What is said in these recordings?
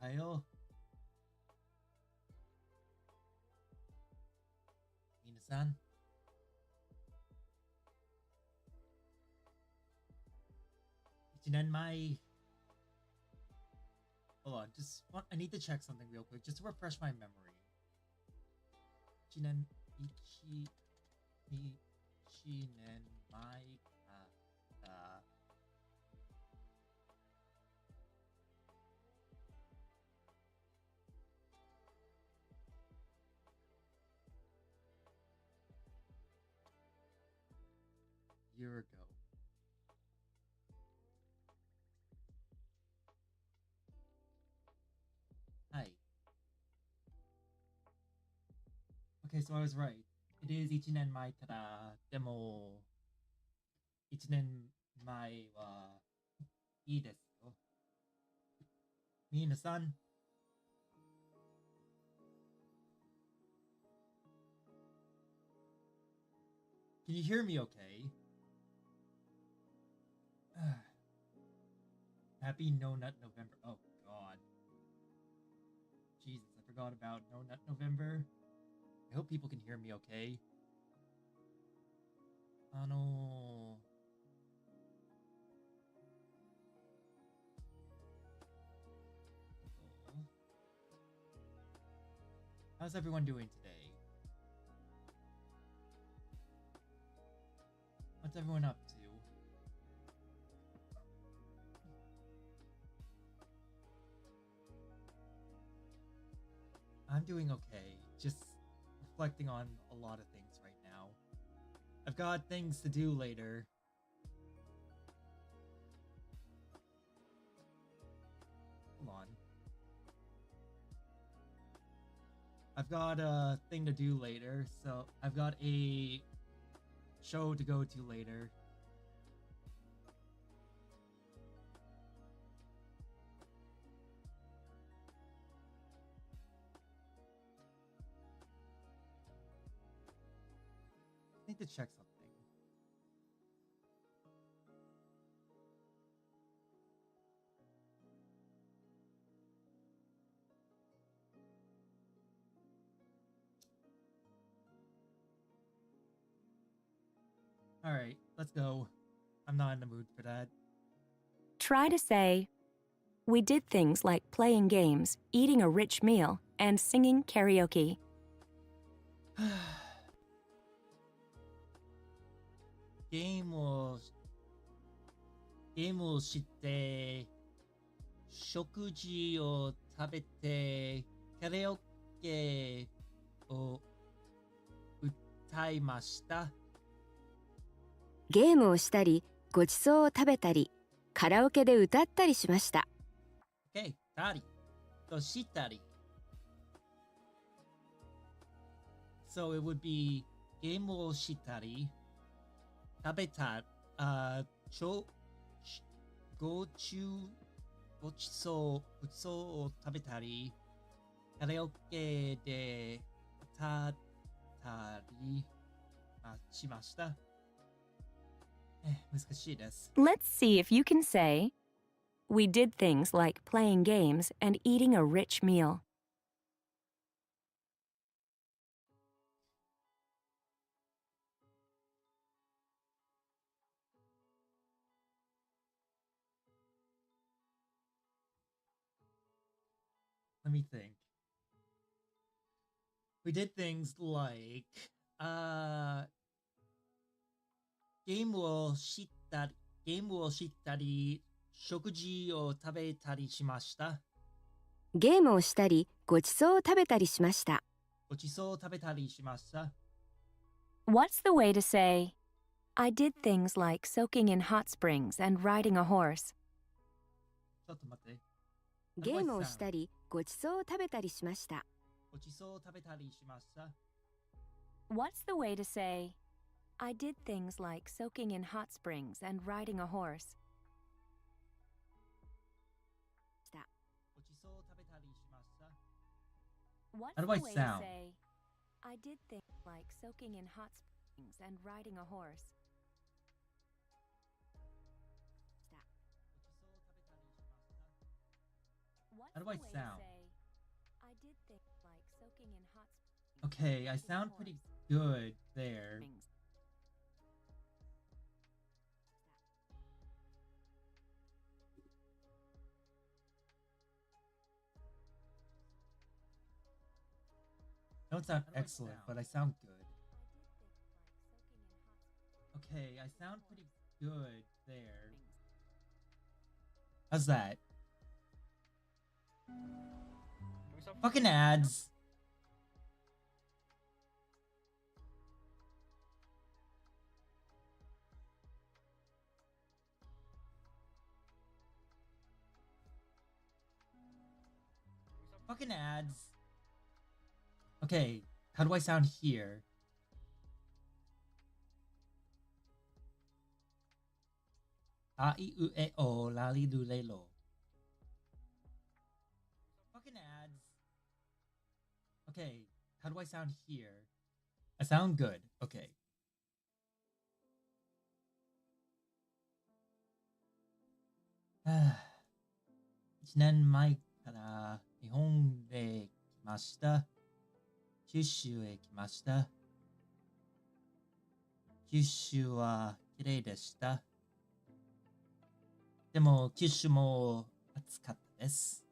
Ohio. Minasan. Ichinan mai. Hold on, I need to check something real quick just to refresh my memory. Ichinan Ichinen mai kata. Year ago. Hi. Okay, so I was right. It is Ichinen mai kara demo 1年前はいいですよ。皆さん can you hear me okay? Happy No Nut November. Oh god. Jesus, I forgot about No Nut November. I hope people can hear me okay. あの how's everyone doing today? What's everyone up to? I'm doing okay. Just reflecting on a lot of things right now. I've got things to do later. Hold on. I've got a thing to do later, so I've got a show to go to later. I need to check something. Alright, let's go. I'm not in the mood for that. Try to say, we did things like playing games, eating a rich meal, and singing karaoke. ゲームをして、食事を食べて、カラオケを歌いました。ゲームをしたり、ごちそうを食べたり、カラオケで歌ったりしました。Okay, たりとしたり。So it would be ゲームをしたり、食べた、ごちそうを食べたり、カラオケで歌ったりしました。難しいです。Let's see if you can say, we did things like playing games and eating a rich meal. Let me think. We did things like, game をしたり、食事を食べたりしました。ゲームをしたり、ごちそうを食べたりしました。ごちそうを食べたりしました。What's the way to say, I did things like soaking in hot springs and riding a horse? ちょっと待って。ゲームをしたり、ごちそうを食べたりしました。ごちそうを食べたりしました。What's the way to say, I did things like soaking in hot springs and riding a horse? ごちそうを食べたりしました。 What's How do the I way sound? to say, I did things like soaking in hot springs and riding a horse? What's How do the I way to sound? say, I did things like soaking in hot springs Okay, I and riding a sound pretty horse. good there. Springs. I don't sound excellent, but I sound good. Okay, I sound pretty good there. How's that? Fucking ads. Fucking ads. Okay, how do I sound here? A, I, U, E, O, la, li, do, le, lo. Fucking ads. Okay, how do I sound here? I sound good. Okay. Ah. 1年前から日本へ来ました。九州へ来ました。九州は綺麗でした。でも九州も暑かったです。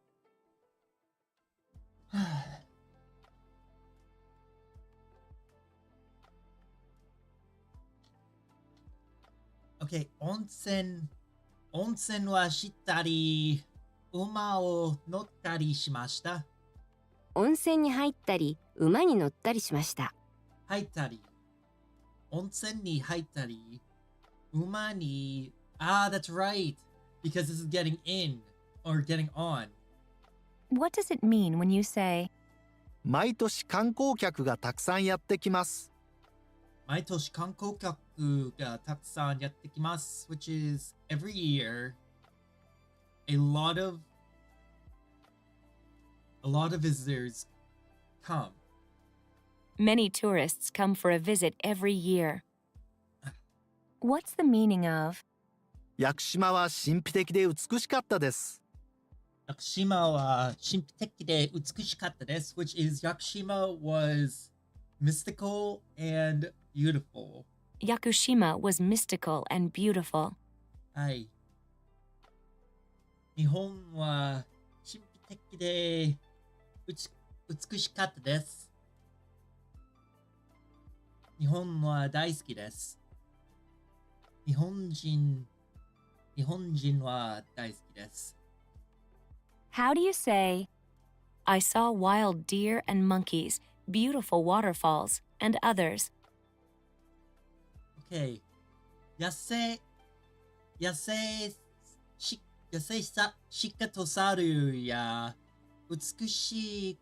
Okay, 温泉はしたり、馬を乗ったりしました。温泉に入ったり、馬に乗ったりしました。入ったり、温泉に入ったり、馬に、that's right, because this is getting in or getting on. What does it mean when you say, 毎年観光客がたくさんやってきます。毎年観光客がたくさんやってきます which is every year a lot of visitors come. many tourists come for a visit every year? What's the meaning of, 屋久島は神秘的で美しかったです。屋久島は神秘的で美しかったです which is Yakushima was mystical and beautiful. Yakushima was mystical and beautiful? はい。日本は神秘的で美しかったです。日本は大好きです。日本人は大好きです。How do you say, I saw wild deer and monkeys, beautiful waterfalls, and others? Okay. 野生鹿と猿や美しい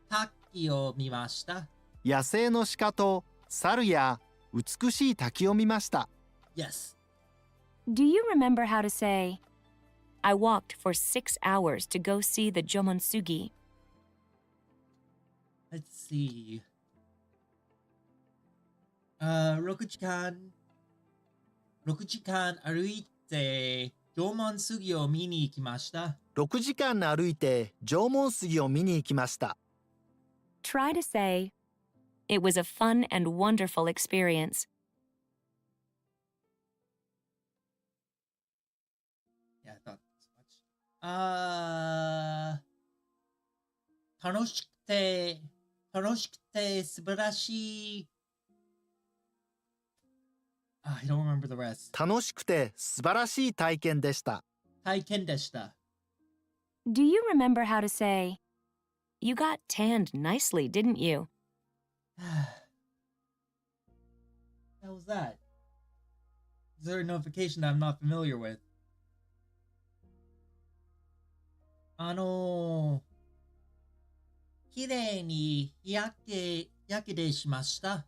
滝を見ました。野生の鹿と猿や美しい滝を見ました。Yes. Do you remember how to say, I walked for 6 hours to go see the Jomonsugi? Let's see. 6時間歩いて縄文杉を見に行きました。6時間歩いて縄文杉を見に行きました。Try to say, it was a fun and wonderful experience. Yeah, I thought as much. 楽しくて、楽しくて素晴らしい。I don't remember the rest. 楽しくて素晴らしい体験でした。体験でした。Do you remember how to say, "You got tanned nicely, didn't you?" What was that? Is there a notification that I'm not familiar with? 綺麗に日焼けでしました。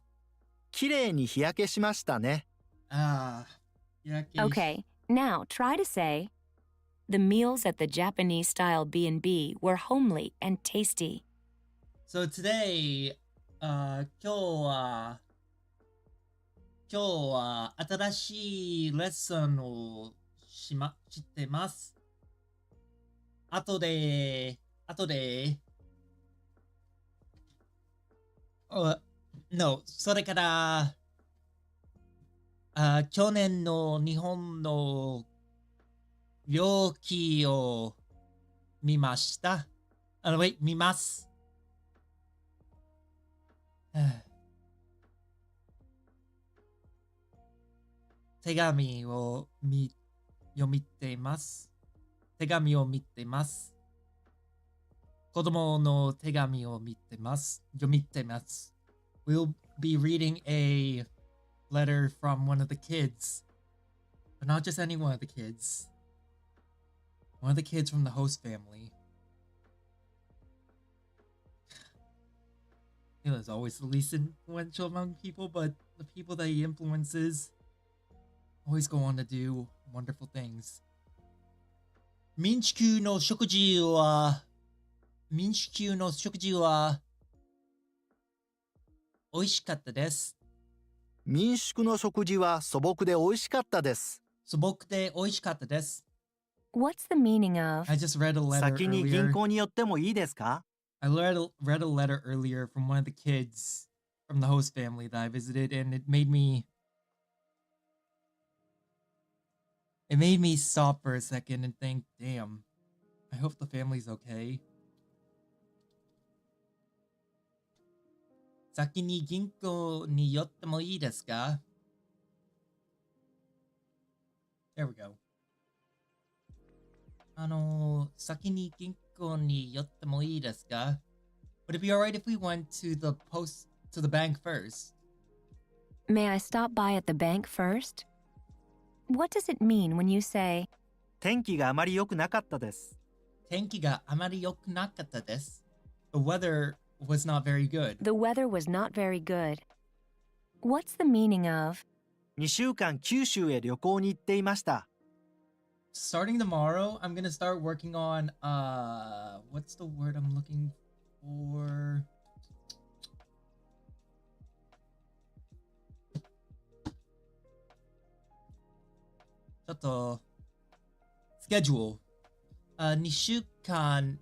きれいに日焼けしましたね。日焼け。 Okay, now try to say, "The meals at the Japanese-style B&B were homely and tasty." So today, 今日は新しいレッスンをしてます。後で、no、それから、去年の日本の病気を見ました。見ます。手紙を読みてます。手紙を見てます。子供の手紙を見てます。読みてます。We'll be reading a letter from one of the kids. But not just any one of the kids. One of the kids from the host family. Hila's always the least influential among people, but the people that he influences always go on to do wonderful things. 民宿の食事は美味しかったです。民宿の食事は素朴で美味しかったです。素朴で美味しかったです。 What's the meaning of? I just read a letter 先に銀 earlier. 行に寄ってもいいですか？ I read a letter earlier from one of the kids from the host family that I visited, and it made me stop for a second and think, damn, I hope the family's okay. 先に銀行に寄ってもいいですか？ There we go. 先に銀行に寄ってもいいですか？ Would it be alright if we went to the bank first? May I stop by at the bank first? What does it mean when you say, 天気があまり良くなかったです。天気があまり良くなかったです。The weather was not very good. "The weather was not very good"? What's the meaning of? 2週間九州へ旅行に行っていました。Starting tomorrow, I'm gonna start working on what's the word I'm looking for? Schedule. 2週間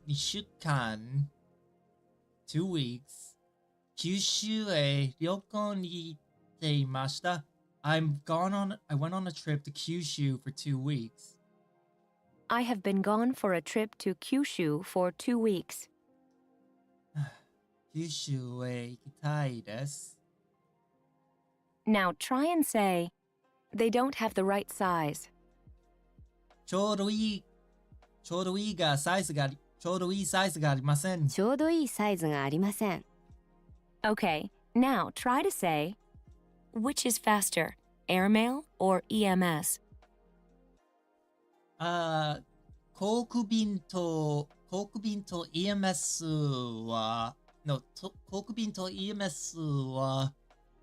2 weeks 九州へ旅行に行っていました。I went on a trip to Kyushu for 2 weeks. I have been gone for a trip to Kyushu for 2 weeks. 九州へ行きたいです。 Now try and say, "They don't have the right size." ちょうどいいサイズがありません。ちょうどいいサイズがありません。 Okay, now try to say, "Which is faster, airmail or EMS?" 航空便と EMS は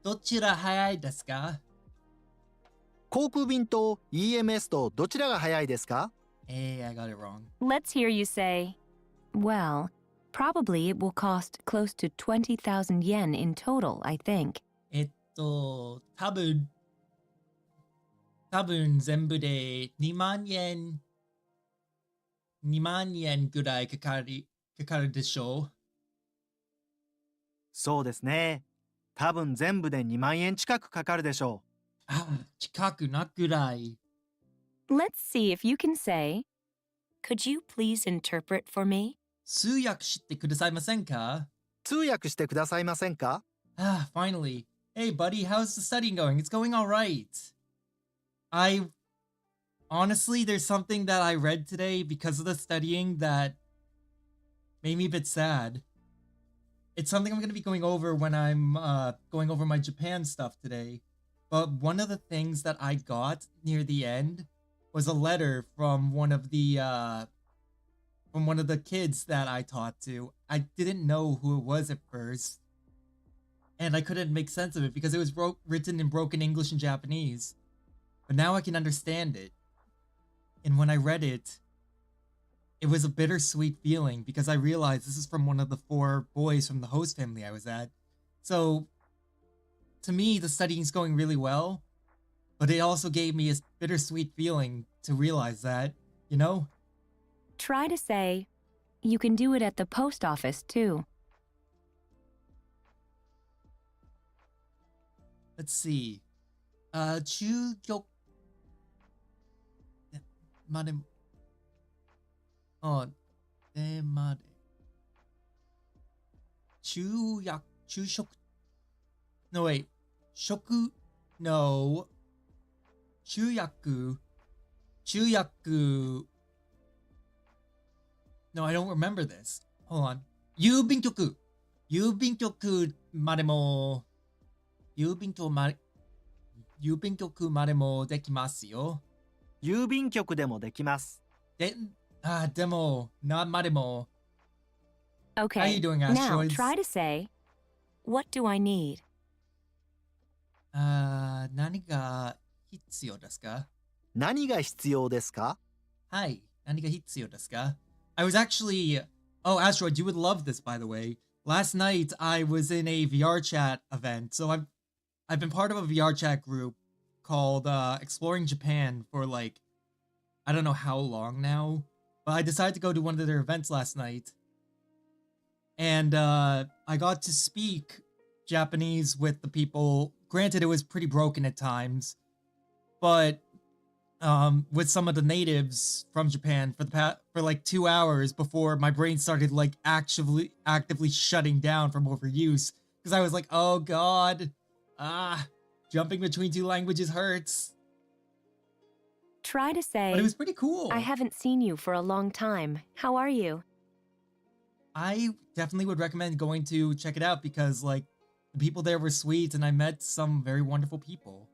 どちら早いですか？航空便と EMS とどちらが早いですか？ I got it wrong. Let's hear you say, "Well, probably it will cost close to 20,000 yen in total, I think." 多分全部で2万円ぐらいかかるでしょう。そうですね。多分全部で2万円近くかかるでしょ近くなくらい。 Let's see if you can say, "Could you please interpret for me?" 通訳してくださいませんか? 通訳してくださいませんか? Ah, finally. Hey, buddy, how's the studying going? It's going all right. Honestly, there's something that I read today because of the studying that made me a bit sad. It's something I'm going to be going over when I'm going over my Japan stuff today. But one of the things that I got near the end was a letter from one of the kids that I taught to. I didn't know who it was at first, and I couldn't make sense of it because it was written in broken English and Japanese. But now I can understand it. And when I read it, it was a bittersweet feeling because I realized this is from one of the 4 boys from the host family I was at. So, to me, the studying's going really well, but it also gave me a bittersweet feeling to realize that, you know? Try to say, you can do it at the post office too. Let's see. 中局まででまで昼食 No wait 食 No 中訳 No, I don't remember this. Hold on. 郵便局までも郵便局までもできますよ。郵便局でもできます。でも、not までも。Okay, How you doing, now asteroids? try to say, what do I need? 何が必要ですか? 何が必要ですか? はい、何が必要ですか? I was actually... Oh, Asteroid, you would love this, by the way. Last night, I was in a VR chat event, so I've been part of a VR chat group called Exploring Japan for like, I don't know how long now, but I decided to go to one of their events last night. And I got to speak Japanese with the people. Granted, it was pretty broken at times, but with some of the natives from Japan for like 2 hours before my brain started like actively shutting down from overuse, because I was like, oh god, jumping between 2 languages hurts. Try to say, But it was pretty cool. I haven't seen you for a long time. How are you? I definitely would recommend going to check it out because like the people there were sweet and I met some very wonderful people.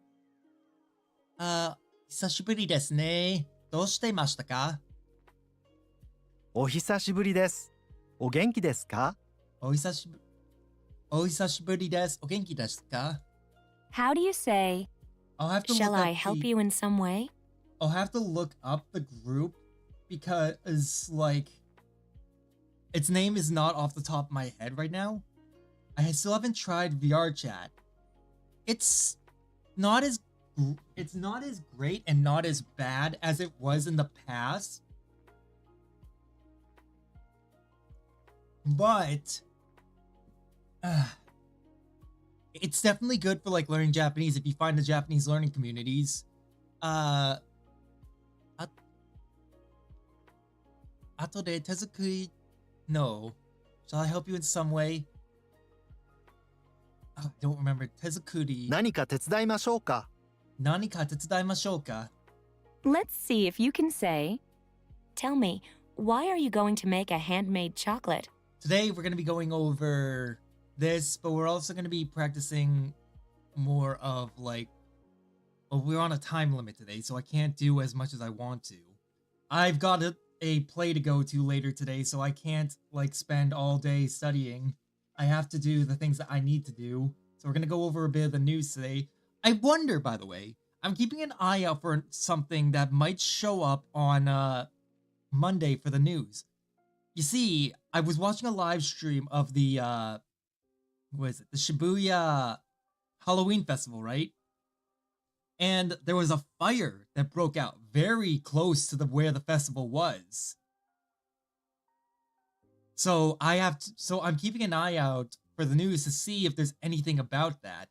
久しぶりですね。どうしていましたか? お久しぶりです。お元気ですか? お久しぶりです。お元気ですか? How do you say, I'll have to shall look up I help you in some way? I'll have to look up the group because like its name is not off the top of my head right now. I still haven't tried VR chat. It's not as great and not as bad as it was in the past. But it's definitely good for like learning Japanese if you find the Japanese learning communities. 後で手作り No. Shall I help you in some way? I don't remember. 手作り何か手伝いましょうか? 何か手伝いましょうか? Let's see if you can say, tell me, why are you going to make a handmade chocolate? Today we're going to be going over this, but we're also going to be practicing more of like... Well, we're on a time limit today, so I can't do as much as I want to. I've got a play to go to later today, so I can't like spend all day studying. I have to do the things that I need to do. So we're going to go over a bit of the news today. I wonder, by the way, I'm keeping an eye out for something that might show up on Monday for the news. You see, I was watching a live stream of the, what is it? The Shibuya Halloween Festival, right? And there was a fire that broke out very close to where the festival was. So I'm keeping an eye out for the news to see if there's anything about that.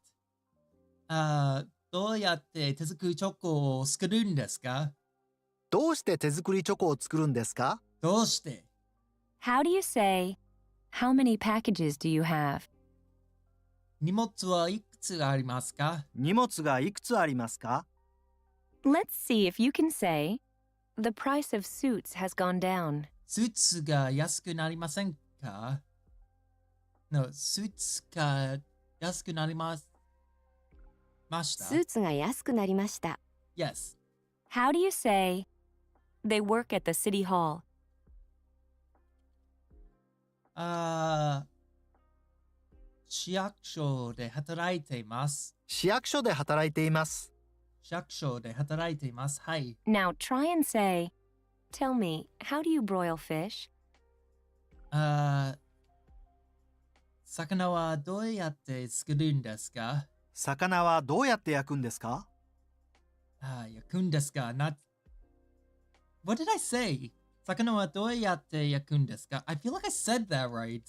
どうやって手作りチョコを作るんですか? どうして手作りチョコを作るんですか? どうして? How do you say, how many packages do you have? 荷物はいくつありますか？荷物がいくつありますか？ Let's see if you can say, the price of suits has gone down. スーツが安くなりませんか？ No, スーツが安くなりました。スーツが安くなりました。Yes. How do you say, they work at the city hall? 市役所で働いています。市役所で働いています。市役所で働いています。はい。Now try and say, tell me, how do you broil fish? 魚はどうやって作るんですか？魚はどうやって焼くんですか？焼くんですか？ Not... What did I say? 魚はどうやって焼くんですか？ I feel like I said that right.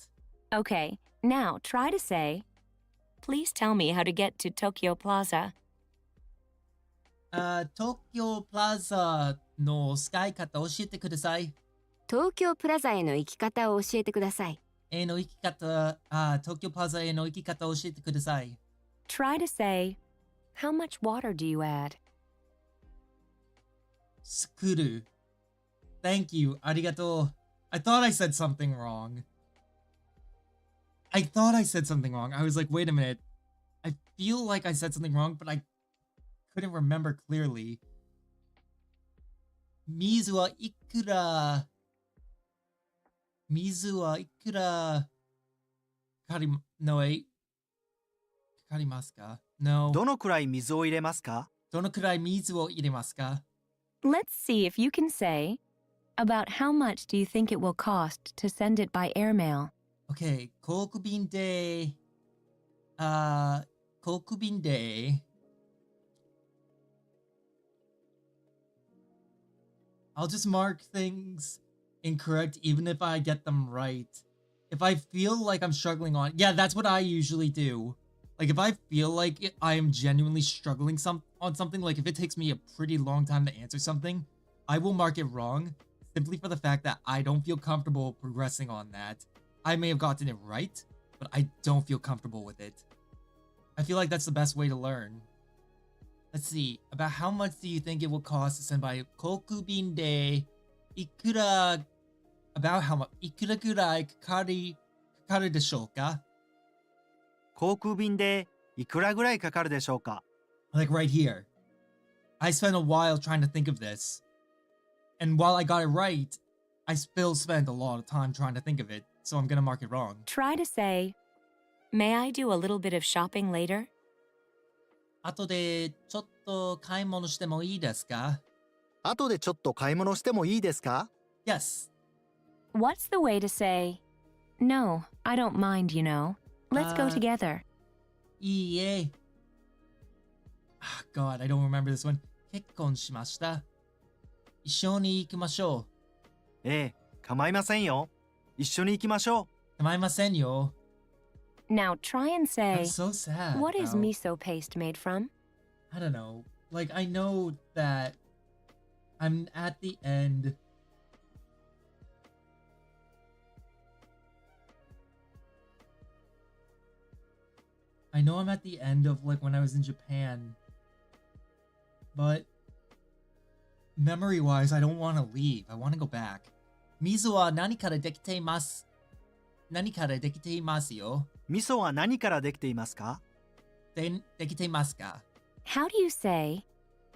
Okay, now try to say, please tell me how to get to Tokyo Plaza. 東京プラザの使い方教えてください。東京プラザへの行き方を教えてください。東京プラザへの行き方を教えてください。Try to say, how much water do you add? 作る。Thank you. ありがとう。I thought I said something wrong. I was like, wait a minute. I feel like I said something wrong, but I couldn't remember clearly. 水はいくらNo, wait. かかりますか？ No. どのくらい水を入れますか？どのくらい水を入れますか？ Let's see if you can say, about how much do you think it will cost to send it by airmail? Okay, 航空便で、I'll just mark things incorrect even if I get them right. If I feel like I'm struggling on... Yeah, that's what I usually do. Like, if I feel like I am genuinely struggling on something, like if it takes me a pretty long time to answer something, I will mark it wrong simply for the fact that I don't feel comfortable progressing on that. I may have gotten it right, but I don't feel comfortable with it. I feel like that's the best way to learn. Let's see. About how much do you think it will cost to send by 航空便でいくら about how much いくらぐらいかかるでしょうか？航空便でいくらぐらいかかるでしょうか？ Like right here. I spent a while trying to think of this. And while I got it right, I still spent a lot of time trying to think of it. So I'm gonna mark it wrong. Try to say, may I do a little bit of shopping later? 後でちょっと買い物してもいいですか？後でちょっと買い物してもいいですか？ Yes. What's the way to say, no, I don't mind, you know. Let's go together. いいえ。God, I don't remember this one. 結婚しました。一緒に行きましょう。ええ、構いませんよ。一緒に行きましょう。構いませんよ。Now try and say, I'm so sad. what is how- miso paste made from? I don't know. Like, I know that I'm at the end. I know I'm at the end of like when I was in Japan. But memory-wise, I don't want to leave. I want to go back. 水は何からできています。何からできていますよ。味噌は何からできていますか？できていますか？ How do you say,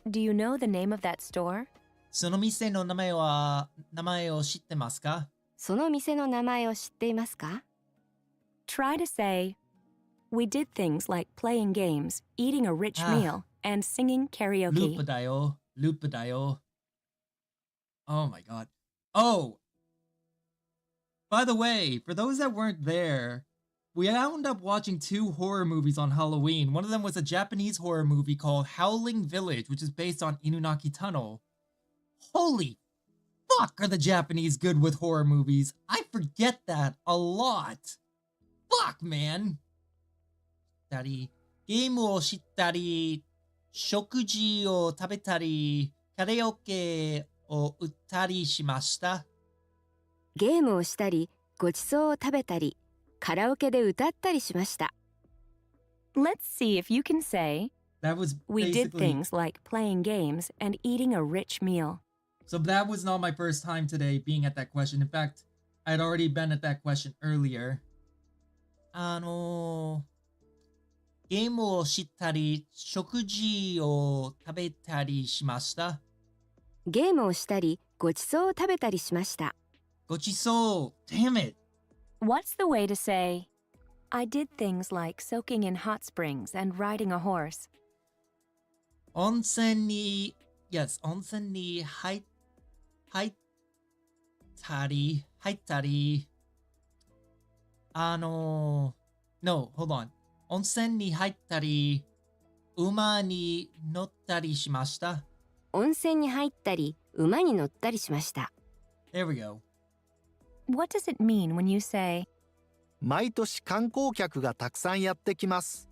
do you know the name of that store? その店の名前を知ってますか？その店の名前を知っていますか？ Try to say, we did things like playing games, eating a rich meal, and singing ルー karaoke. プだよ。ループだよ。Oh my god. Oh! By the way, for those that weren't there, we wound up watching 2 horror movies on Halloween. One of them was a Japanese horror movie called Howling Village, which is based on Inunaki Tunnel. Holy fuck, are the Japanese good with horror movies? I forget that a lot. Fuck, man. したり、ゲームをしたり、食事を食べたり、カラオケを歌ったりしました。ゲームをしたり、ごちそうを食べたり、カラオケで歌ったりしました。Let's see if you can say, That was we did basically... things like playing games and eating a rich meal. So that was not my first time today being at that question. In fact, I'd already been at that question earlier. ゲームをしたり、食事を食べたりしました。ゲームをしたり、ごちそうを食べたりしました。ごちそう。Damn it. What's the way to say, I did things like soaking in hot springs and riding a horse? 温泉に入ったり、No, hold on. 温泉に入ったり、馬に乗ったりしました。温泉に入ったり、馬に乗ったりしました。There we go. What does it mean when you say, 毎年観光客がたくさんやってきます。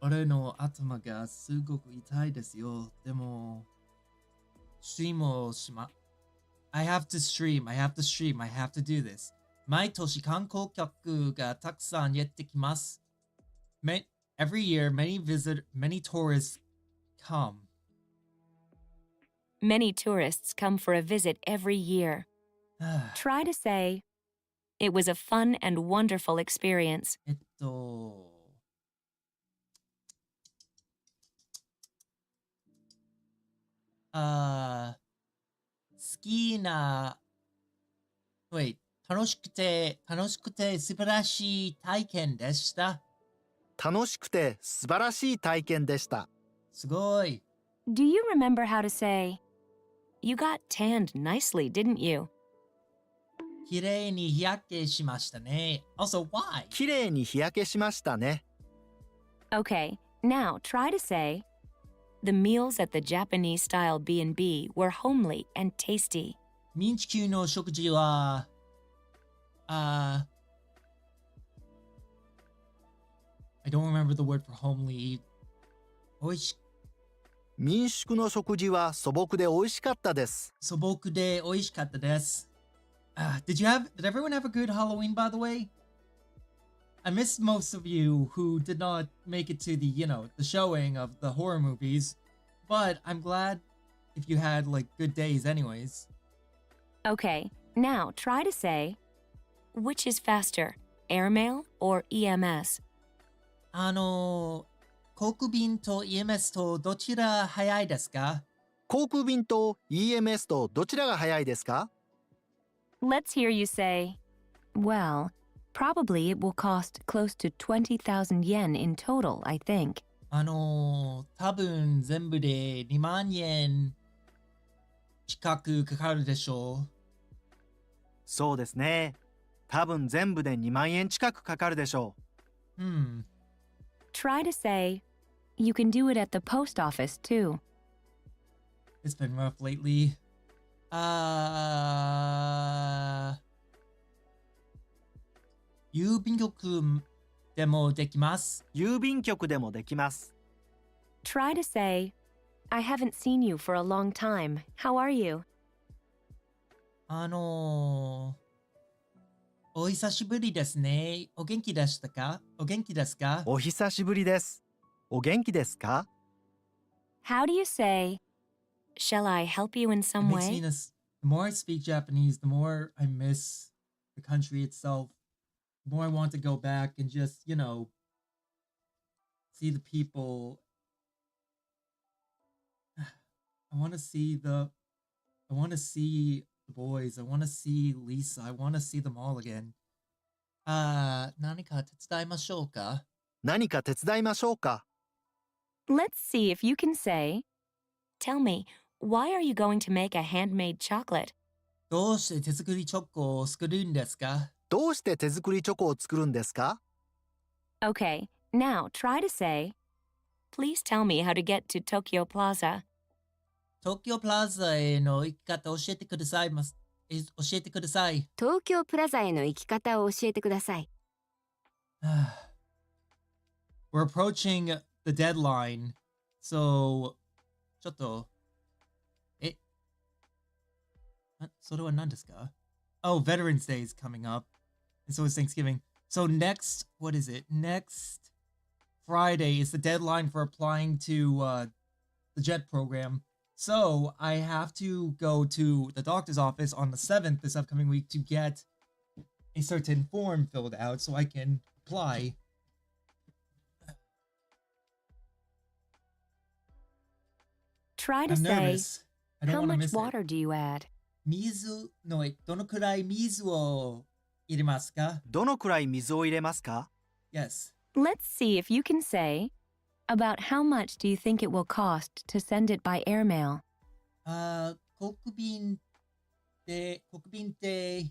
俺の頭がすごく痛いですよ。でも、ストリームをI have to stream. I have to do this. 毎年観光客がたくさんやってきます。Every year, many tourists come. Many tourists come for a visit every year. Try to say, it was a fun and wonderful experience. 好きな、楽しくて素晴らしい体験でした。楽しくて素晴らしい体験でした。すごい。Do you remember how to say, you got tanned nicely, didn't you? きれいに日焼けしましたね。Also, why? きれいに日焼けしましたね。Okay, now try to say, the meals at the Japanese-style B&B were homely and tasty. 民地級の食事は、I don't remember the word for homely. 民宿の食事は素朴で美味しかったです。素朴で美味しかったです。Did everyone have a good Halloween, by the way? I missed most of you who did not make it to the showing of the horror movies, but I'm glad if you had good days anyways. Okay, now try to say, which is faster, airmail or EMS? 航空便と EMS とどちら早いですか？航空便と EMS とどちらが早いですか？ Let's hear you say, well, probably it will cost close to 20,000 yen in total, I think. 多分全部で2万円近くかかるでしょう。そうですね。多分全部で2万円近くかかるでしょう。Try to say, you can do it at the post office too. It's been rough lately. 郵便局でもできます。郵便局でもできます。Try to say, I haven't seen you for a long time. How are you? お久しぶりですね。お元気でしたか？お元気ですか？お久しぶりです。お元気ですか？ How do you say, shall I help you in some way? The more I speak Japanese, the more I miss the country itself. The more I want to go back and just, see the people. I want to see the boys. I want to see Lisa. I want to see them all again. 何か手伝いましょうか？何か手伝いましょうか？ Let's see if you can say, tell me, why are you going to make a handmade chocolate? どうして手作りチョコを作るんですか？どうして手作りチョコを作るんですか？ Okay, now try to say, please tell me how to get to Tokyo Plaza. 東京プラザへの行き方を教えてください。東京プラザへの行き方を教えてください。We're approaching the deadline. So, ちょっと、それは何ですか？ Oh, Veterans Day is coming up. And so is Thanksgiving. So next, what is it? Next Friday is the deadline for applying to the JET program. So I have to go to the doctor's office on the 7th this upcoming week to get a certain form filled out so I can apply. Try to I'm say, nervous. I don't how want to much miss water do you add? 水のどのくらい水を入れますか？どのくらい水を入れますか？ Yes. Let's see if you can say, about how much do you think it will cost to send it by airmail? 国便って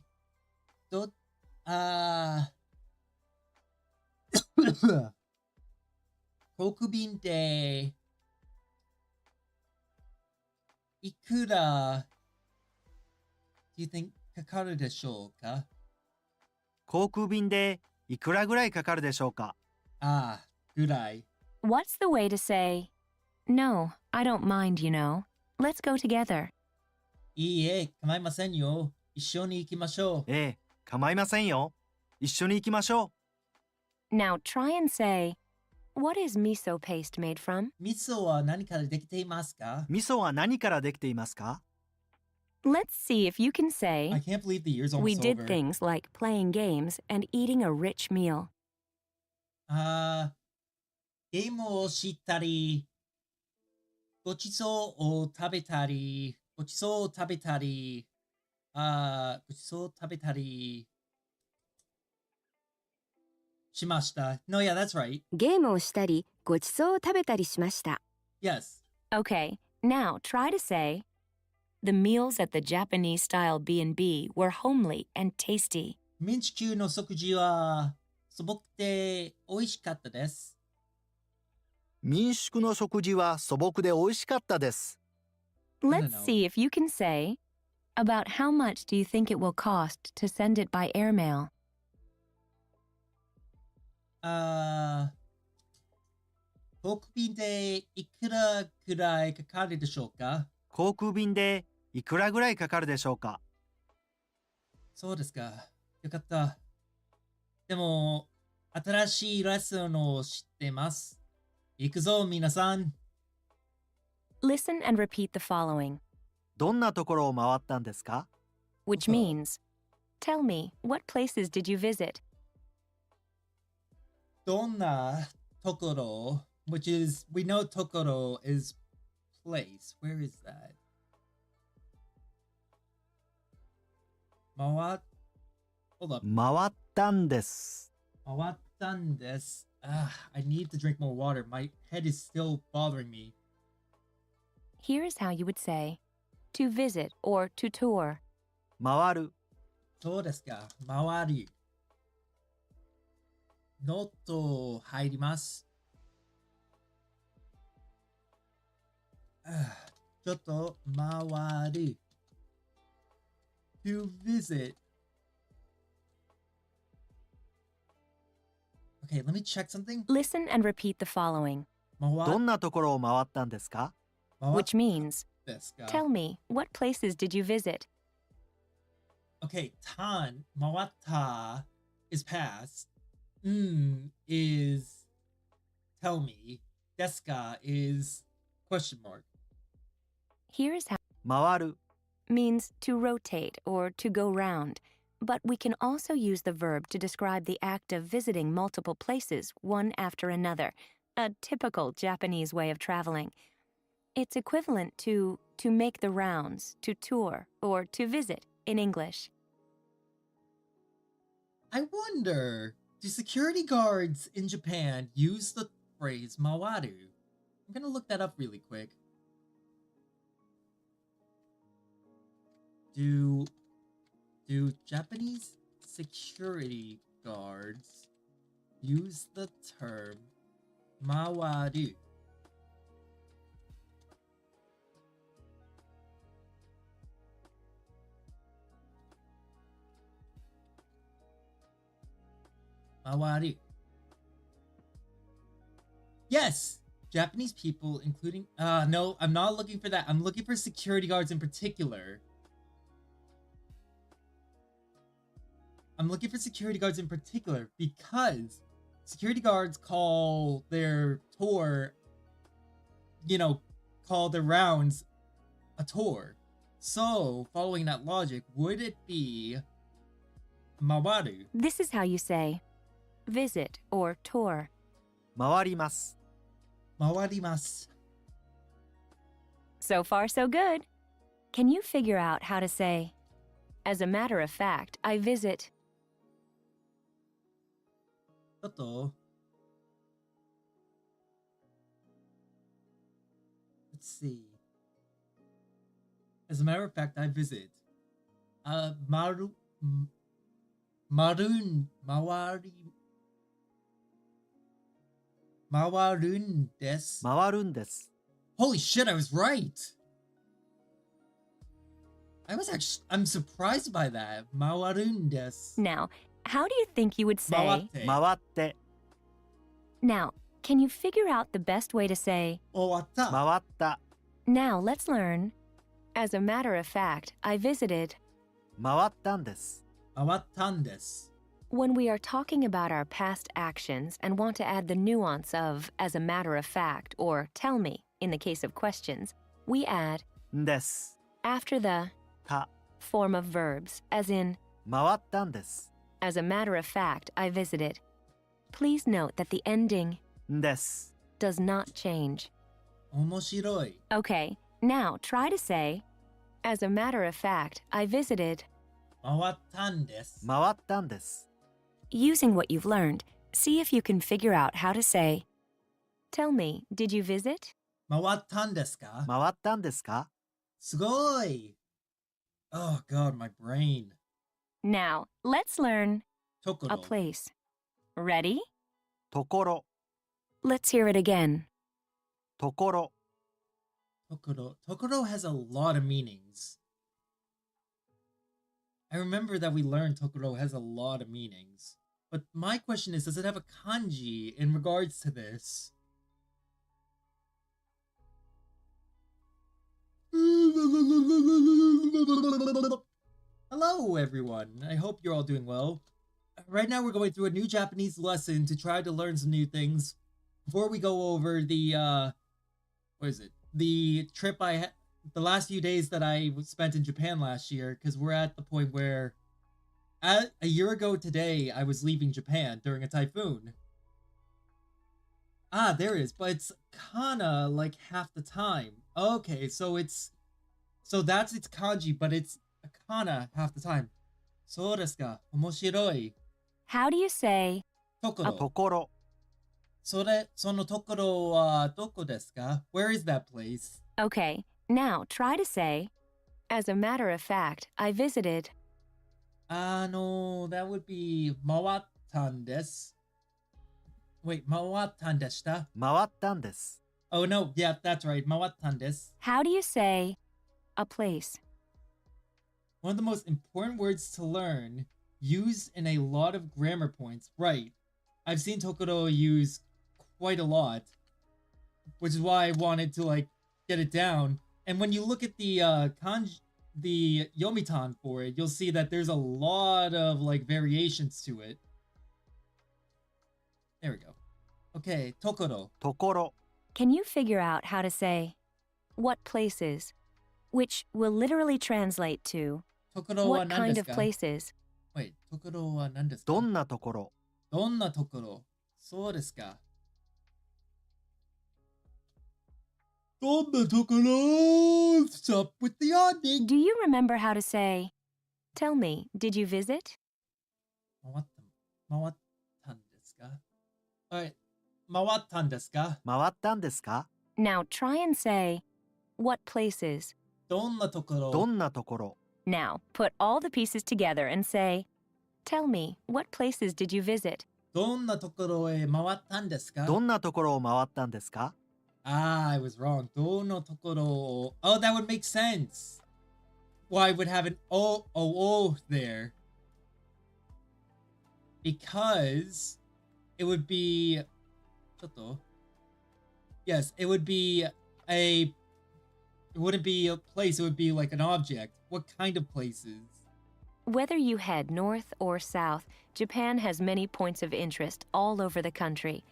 どあー国便っていくら do you think かかるでしょうか？航空便でいくらぐらいかかるでしょうか？ぐらい。 What's the way to say, no, I don't mind, you know. Let's go together. いいえ、構いませんよ。一緒に行きましょう。ええ、構いませんよ。一緒に行きましょ Now try and say, what is miso paste made from? 味噌は何からできていますか？う。味噌は何からできていますか？ Let's see if you can say, I can't believe the year's almost we did over. things like playing games and eating a rich meal. ゲームをしたり、ごちそうを食べたり、ごちそうを食べたり、ごちそうを食べたりしました。No, yeah, that's right. ゲームをしたり、ごちそうを食べたりしました。Yes. Okay, now try to say, the meals at the Japanese-style B&B were homely and tasty. 民地球の食事は素朴で美味しかったです。民宿の食事は素朴で美味しかったです。Let's know. see if you can say, about how much do you think it will cost to send it by airmail? 航空便でいくらくらいかかるでしょうか？航空便でいくらぐらいかかるでしょうか？そうですか。よかった。でも、新しいレッスンを知ってます。行くぞ、皆さん。Listen and repeat the following, どんなところを回ったんですか？ which means, tell me, what places did you visit? どんなところ which is, we know ところ is place. Where is that? Hold up. 回ったんです。回ったんです。I need to drink more water. My head is still bothering me. Here is how you would say, to visit or to tour. 回る。そうですか。回る。ノート入ります。ちょっと回る。To visit. Okay, let me check something. Listen and repeat the following, どんなところを回ったんですか？回っ which means, ですか。 tell me, what places did you visit? Okay, 回った is past. Is tell me. ですか is question mark. Here is how 回る。 means to rotate or to go round, but we can also use the verb to describe the act of visiting multiple places one after another, a typical Japanese way of traveling. It's equivalent to make the rounds, to tour, or to visit in English. I wonder, do security guards in Japan use the phrase mawaru? I'm gonna look that up really quick. Do Japanese security guards use the term mawaru? Mawaru. Yes! Japanese people, including... no, I'm not looking for that. I'm looking for security guards in particular. I'm looking for security guards in particular because security guards call their tour, call their rounds a tour. So, following that logic, would it be mawaru? This is how you say visit or tour. 回ります。 Mawarimasu. So far, so good. Can you figure out how to say, as a matter of fact, I visit? ちょっと Let's see. As a matter of fact, I visit. Mawarun desu. 回るんです。 Holy shit, I was right. I'm surprised by that. Mawarun desu. Now, how do you think you would say? Mawate. 回って、 Now, can you figure out the best way to say? Owatta. 回った、 Now, let's learn. As a matter of fact, I visited. 回ったんです。 Mawattan desu. When we are talking about our past actions and want to add the nuance of as a matter of fact or tell me in the case of questions, we add んです。 after the た、 form of verbs, as in, 回ったんです。 as a matter of fact, I visited. Please note that the ending んです。 does not change. 面白い. Okay, now try to say, as a matter of fact, I visited. 回ったんです. 回ったんです。 Using what you've learned, see if you can figure out how to say, tell me, did you visit? 回ったんですか? 回ったんですか？すごい. Oh god, my brain. Now, let's learn Tokoro. a place. Ready? ところ、 Let's hear it again. ところ、 Tokoro. Tokoro has a lot of meanings. I remember that we learned Tokoro has a lot of meanings. But my question is, does it have a kanji in regards to this? Hello, everyone. I hope you're all doing well. Right now, we're going through a new Japanese lesson to try to learn some new things. Before we go over the, what is it? The trip the last few days that I spent in Japan last year, because we're at the point where a year ago today, I was leaving Japan during a typhoon. Ah, there it is, but it's kana like half the time. Okay, so that's its kanji, but it's a kana half the time. そうですか。面白い。 How do you say と Tokoro. ころ、そのところはどこですか? Where is that place? Okay, now try to say, as a matter of fact, I visited. That would be 回ったんです. Wait, 回ったんでした? 回ったんです。 Oh no, yeah, that's right. 回ったんです. How do you say a place? One of the most important words to learn, used in a lot of grammar points. Right. I've seen Tokoro used quite a lot, which is why I wanted to get it down. And when you look at the kanji, the yomitan for it, you'll see that there's a lot of variations to it. There we go. Okay, Tokoro. ところ、 Can you figure out how to say what places, which will literally translate to Tokoro wa what nan kind desu of ka? places? Wait, Tokoro wa nan desu ka? どんなところ、どんなところ? そうですか。どんなところ? Stop with the yawning. Do you remember how to say, tell me, did you visit? 回ったんですか? Alright. 回ったんですか? 回ったんですか？ Now try and say, what places? どんなところ? どんなところ、 Now put all the pieces together and say, tell me, what places did you visit? どんなところへ回ったんですか? どんなところを回ったんですか？ Ah, I was wrong. どのところ? Oh, that would make sense. Why would have an O there? Because it would be... ちょっと? Yes, it would be it wouldn't be a place, it would be like an object. What kind of places? Whether you head north or south, Japan has many points of interest all over the country.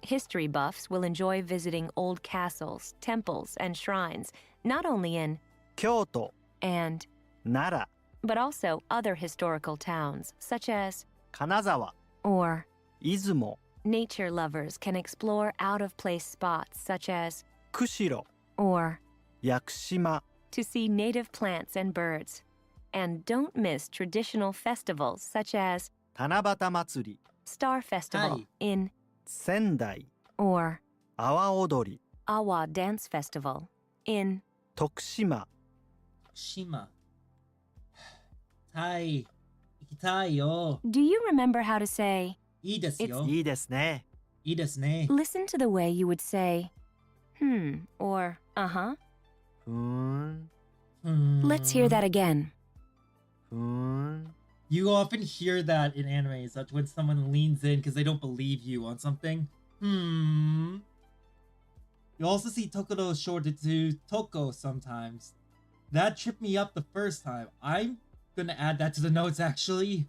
History buffs will enjoy visiting old castles, temples, and shrines, not only in 京都、 and, 奈良、 but also other historical towns, such as 金沢、 or. 出雲、 Nature lovers can explore out-of-place spots, such as 釧路、 or. 屋久島、 To see native plants and birds. And don't miss traditional festivals, such as 七夕祭り、 Star Festival Hi. in 仙台、 or 阿波踊り、 Awa Dance Festival in. 徳島、 Shima. タイ。行きたいよ。 Do you remember how to say? いいですよ。いいですね。いいですね。 Listen to the way you would say, or uh-huh. ふーん、 Let's hear that again. ふーん。 You often hear that in anime, such when someone leans in because they don't believe you on something. You also see Tokoro shorted to Toko sometimes. That tripped me up the first time. I'm gonna add that to the notes actually.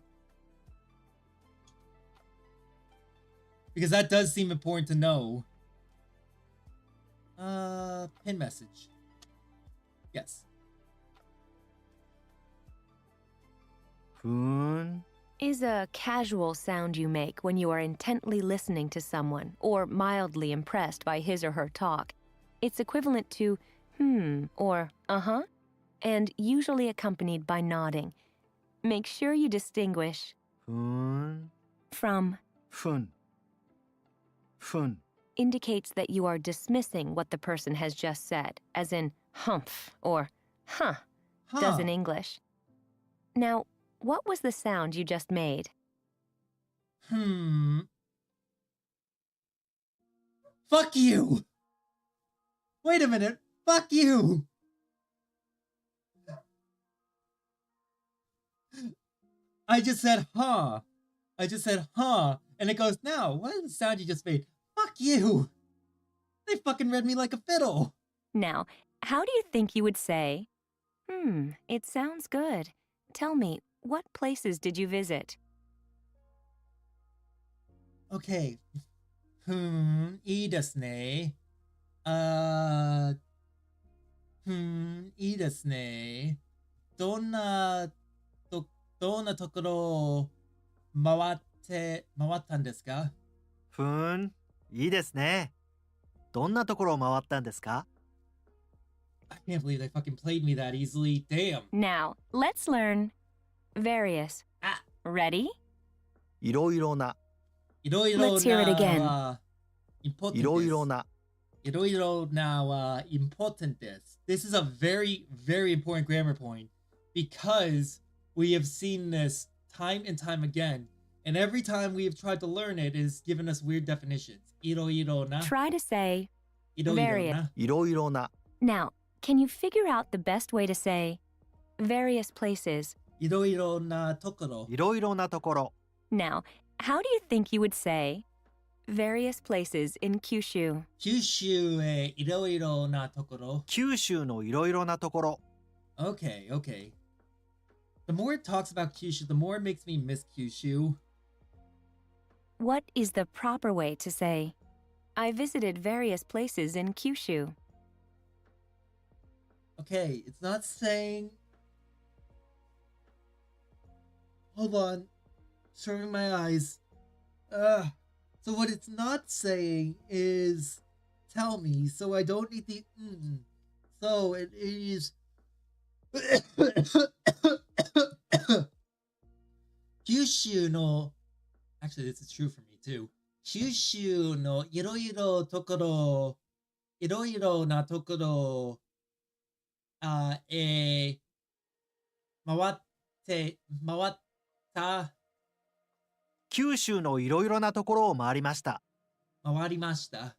Because that does seem important to know. Pin message. Yes. ふーん、 Is a casual sound you make when you are intently listening to someone or mildly impressed by his or her talk. It's equivalent to or uh-huh, and usually accompanied by nodding. Make sure you distinguish ふーん、 from ふん、ふん。 indicates that you are dismissing what the person has just said, as in humph or huh, does in English. Now, what was the sound you just made? Fuck you! Wait a minute. Fuck you! I just said, huh. I just said, huh. And it goes, now, what is the sound you just made? Fuck you! They fucking read me like a fiddle. Now, how do you think you would say, it sounds good. Tell me, what places did you visit? Okay. いいですね。いいですね。どんなところを回ったんですか？ふーん、いいですね。どんなところを回ったんですか？ I can't believe they fucking played me that easily. Damn. Now, let's learn various. Ready? いろいろな、いろいろ Let's hear it again. な important いろいろな。いろいろな important です。This is a very, very important grammar point because we have seen this time and time again. And every time we have tried to learn it, it has given us weird definitions. いろいろな。 Try to say いろいろな。いろいろな。 Now, can you figure out the best way to say various places? いろいろなところ。いろいろなところ。 Now, how do you think you would say various places in Kyushu? 九州へいろいろなところ。九州のいろいろなところ。 Okay, okay. The more it talks about Kyushu, the more it makes me miss Kyushu. What is the proper way to say, I visited various places in Kyushu? Okay, it's not saying... Hold on. Shutting my eyes. So what it's not saying is... Tell me, so I don't need the... So it is... Kyushu no... Actually, this is true for me too. Kyushu no iroiro tokoro... Iroiro na tokoro... 回った九州のいろいろなところを回りました。回りました。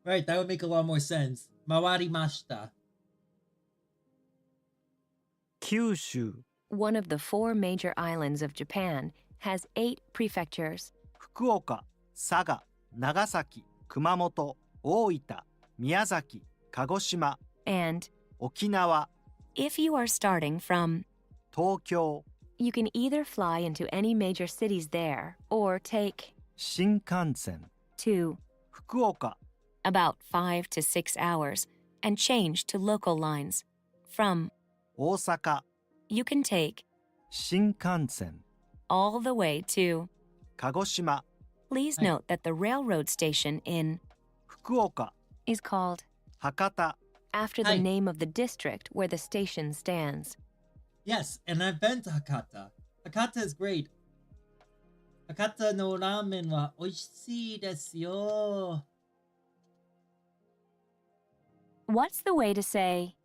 Right, that would make a lot more sense. 回りました。九州、 One of the 4 major islands of Japan has 8 prefectures. 福岡、佐賀、長崎、熊本、大分、宮崎、鹿児島、 and 沖縄、 if you are starting from, 東京、 you can either fly into any major cities there or take 新幹線、 to 福岡、 about 5 to 6 hours and change to local lines. From, 大阪、 you can take 新幹線、 all the way to. 鹿児島、 Please Hi. note that the railroad station in 福岡、 is called 博多、 after the Hi. name of the district where the station stands. Yes, and I've been to Hakata. Hakata is great. Hakata no ramen wa oishii desu yo. What's the way to say,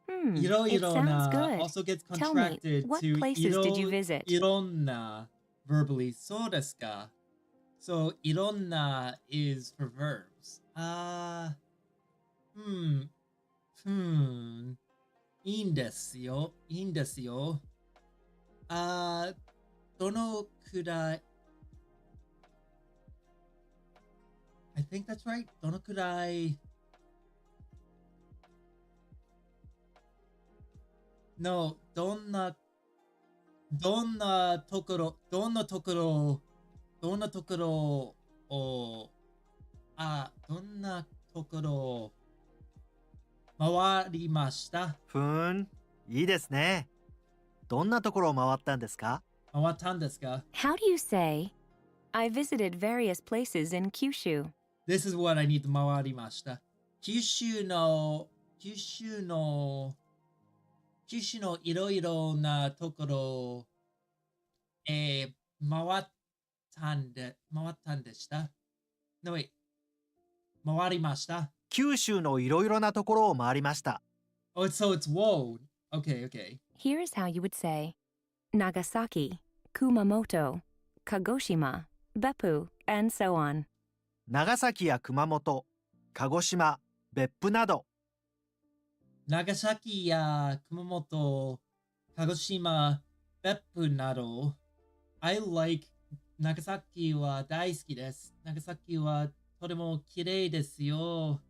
it sounds good. Also gets Tell me, contracted what to places did you visit? Ironna verbally. So desu ka? So ironna is for verbs. いいんですよ。いいんですよ。どのくらい I think that's right. どのくらい No, どんなところをどんなところを回りました。ふーん、いいですね。どんなところを回ったんですか？回ったんですか？ How do you say, I visited various places in Kyushu? This is what I need to 回りました。九州のいろいろなところを、回ったんでした。No, wait. 回りました。九州のいろいろなところを回りました。Oh, so it's whoa. Okay. Here's how you would say Nagasaki, Kumamoto, Kagoshima, Beppu, and so on. 長崎や熊本、鹿児島、別府など。長崎や熊本、鹿児島、別府など。I like 長崎は大好きです。長崎はとても綺麗ですよ。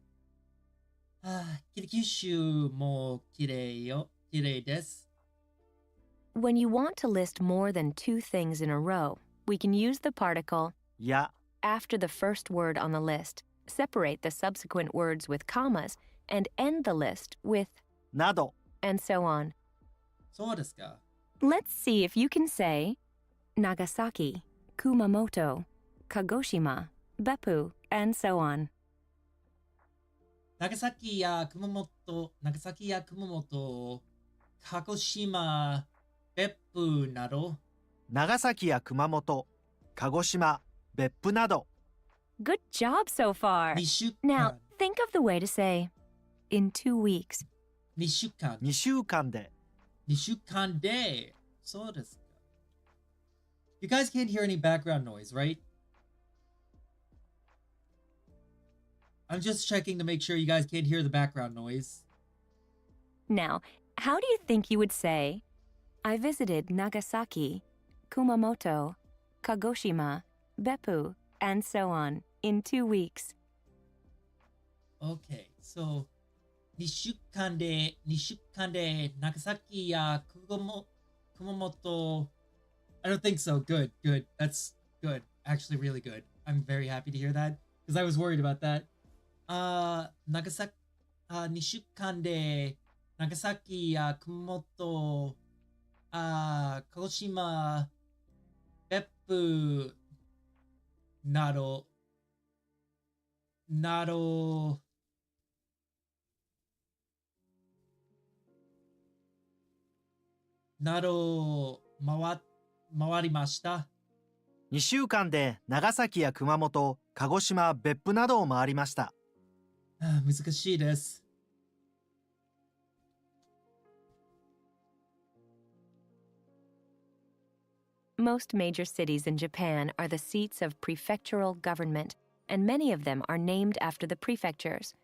九州も綺麗です。When you want to list more than two things in a row, we can use the particle や、 after the first word on the list, separate the subsequent words with commas, and end the list with など。 and so on. そうですか。Let's see if you can say Nagasaki, Kumamoto, Kagoshima, Beppu, and so on. 長崎や熊本、鹿児島、別府など。長崎や熊本、鹿児島、別府など。Good job so far. 2週 Now, 間。 think of the way to say in 2 weeks. 2週間。 2週間で。 2週間で。そうですか。You guys can't hear any background noise, right? I'm just checking to make sure you guys can't hear the background noise. Now, how do you think you would say, I visited Nagasaki, Kumamoto, Kagoshima, Beppu, and so on in 2 weeks? Okay, so 2週間で長崎や熊本 I don't think so. Good. That's good. Actually, really good. I'm very happy to hear that because I was worried about that. 長崎、2週間で長崎や熊本、鹿児島、別府など、回りました。2週間で長崎や熊本、鹿児島、別府などを回りました。難しいです。Most major cities in Japan are the seats of prefectural government, and many of them are named after the prefectures.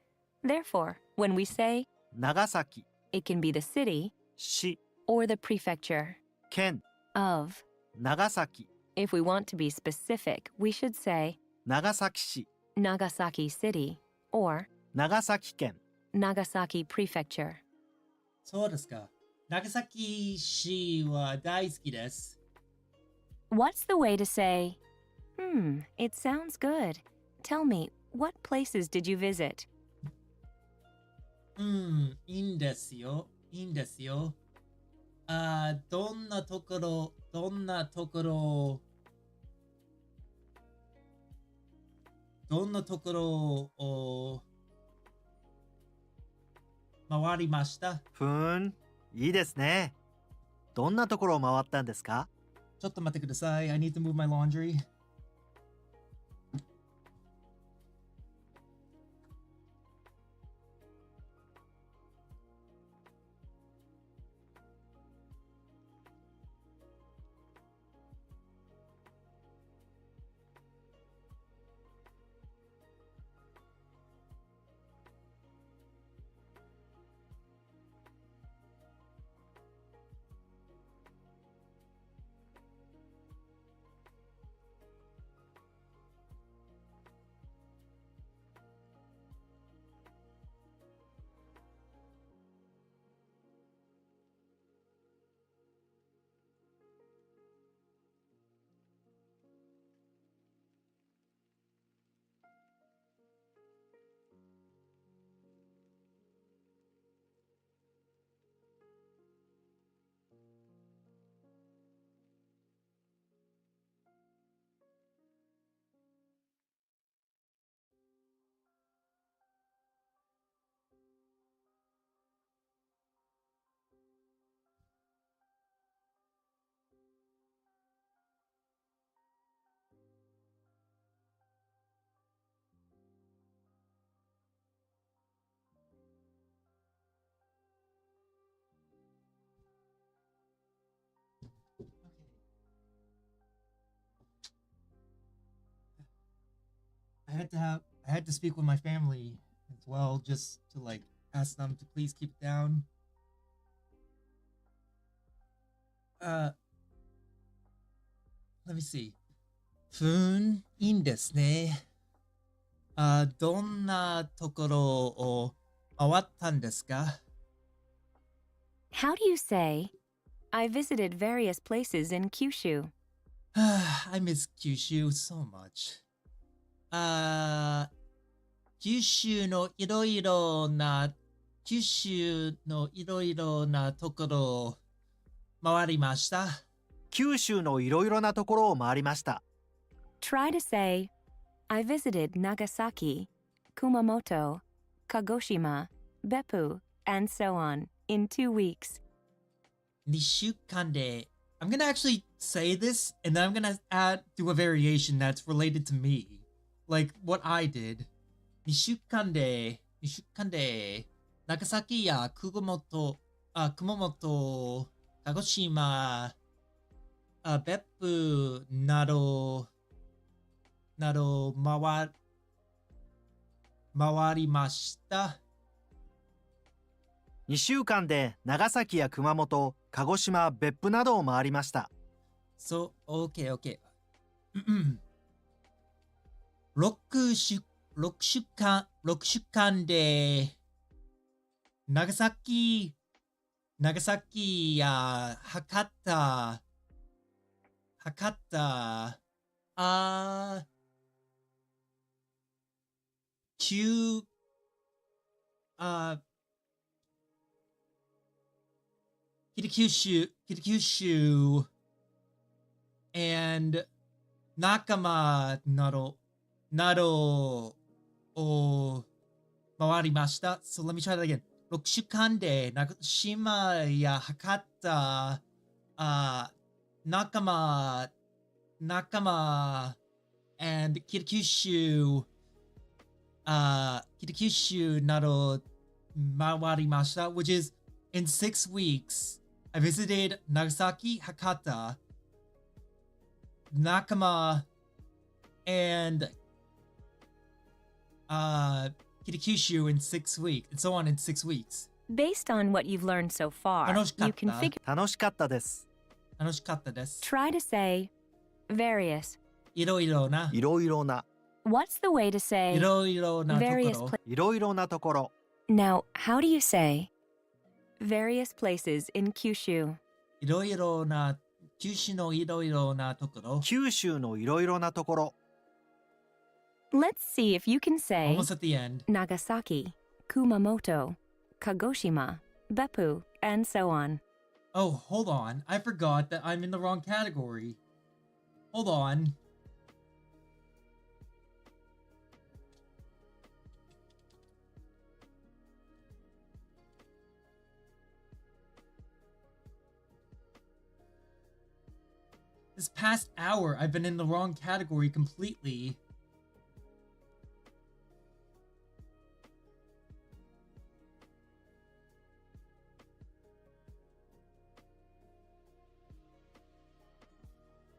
Therefore, when we say 長崎、 it can be the city 市、 or the prefecture 県、 of. 長崎、 If we want to be specific, we should say 長崎市、 Nagasaki City or 長崎県。 Nagasaki Prefecture. そうですか。長崎市は大好きです。 What's the way to say, it sounds good. Tell me, what places did you visit? いいんですよ。いいんですよ。どんなところを回りました。ふーん、いいですね。どんなところを回ったんですか？ちょっと待ってください。I need to move my laundry. I had to speak with my family as well, just to like ask them to please keep it down. Let me see. いいんですね。どんなところを回ったんですか？ How do you say, I visited various places in Kyushu? I miss Kyushu so much. 九州のいろいろなところを回りました。九州のいろいろなところを回りました。 Try to say, I visited Nagasaki, Kumamoto, Kagoshima, Beppu, and so on in 2 weeks. 2週間で I'm gonna actually say this and then I'm gonna do a variation that's related to me. Like what I did. 2週間で長崎や熊本、鹿児島、別府など回りました。2週間で長崎や熊本、鹿児島、別府などを回りました。そう、OK。6週間で長崎や博多、九州 and 仲間などを回りました。So let me try that again. 6週間で長島や博多、仲間 and 北九州など回りました。Which is in 6 weeks, I visited Nagasaki, Hakata, Nakama, and Kitakyushu in 6 weeks, and so on in 6 weeks. Based on what you've learned so far, you can figure. 楽しかったです。楽しかったです。 Try to say, various. いろいろな。いろいろな。What's the way to い say ろいろなとこ various ろ。 places? いろいろなところ。 Now, how do you say various places in Kyushu? いろいろな、九州のいろいろなところ。九州のいろいろなところ。 Let's see if you can say Almost at the end. Nagasaki, Kumamoto, Kagoshima, Beppu, and so on. Oh, hold on. I forgot that I'm in the wrong category. Hold on. This past hour, I've been in the wrong category completely.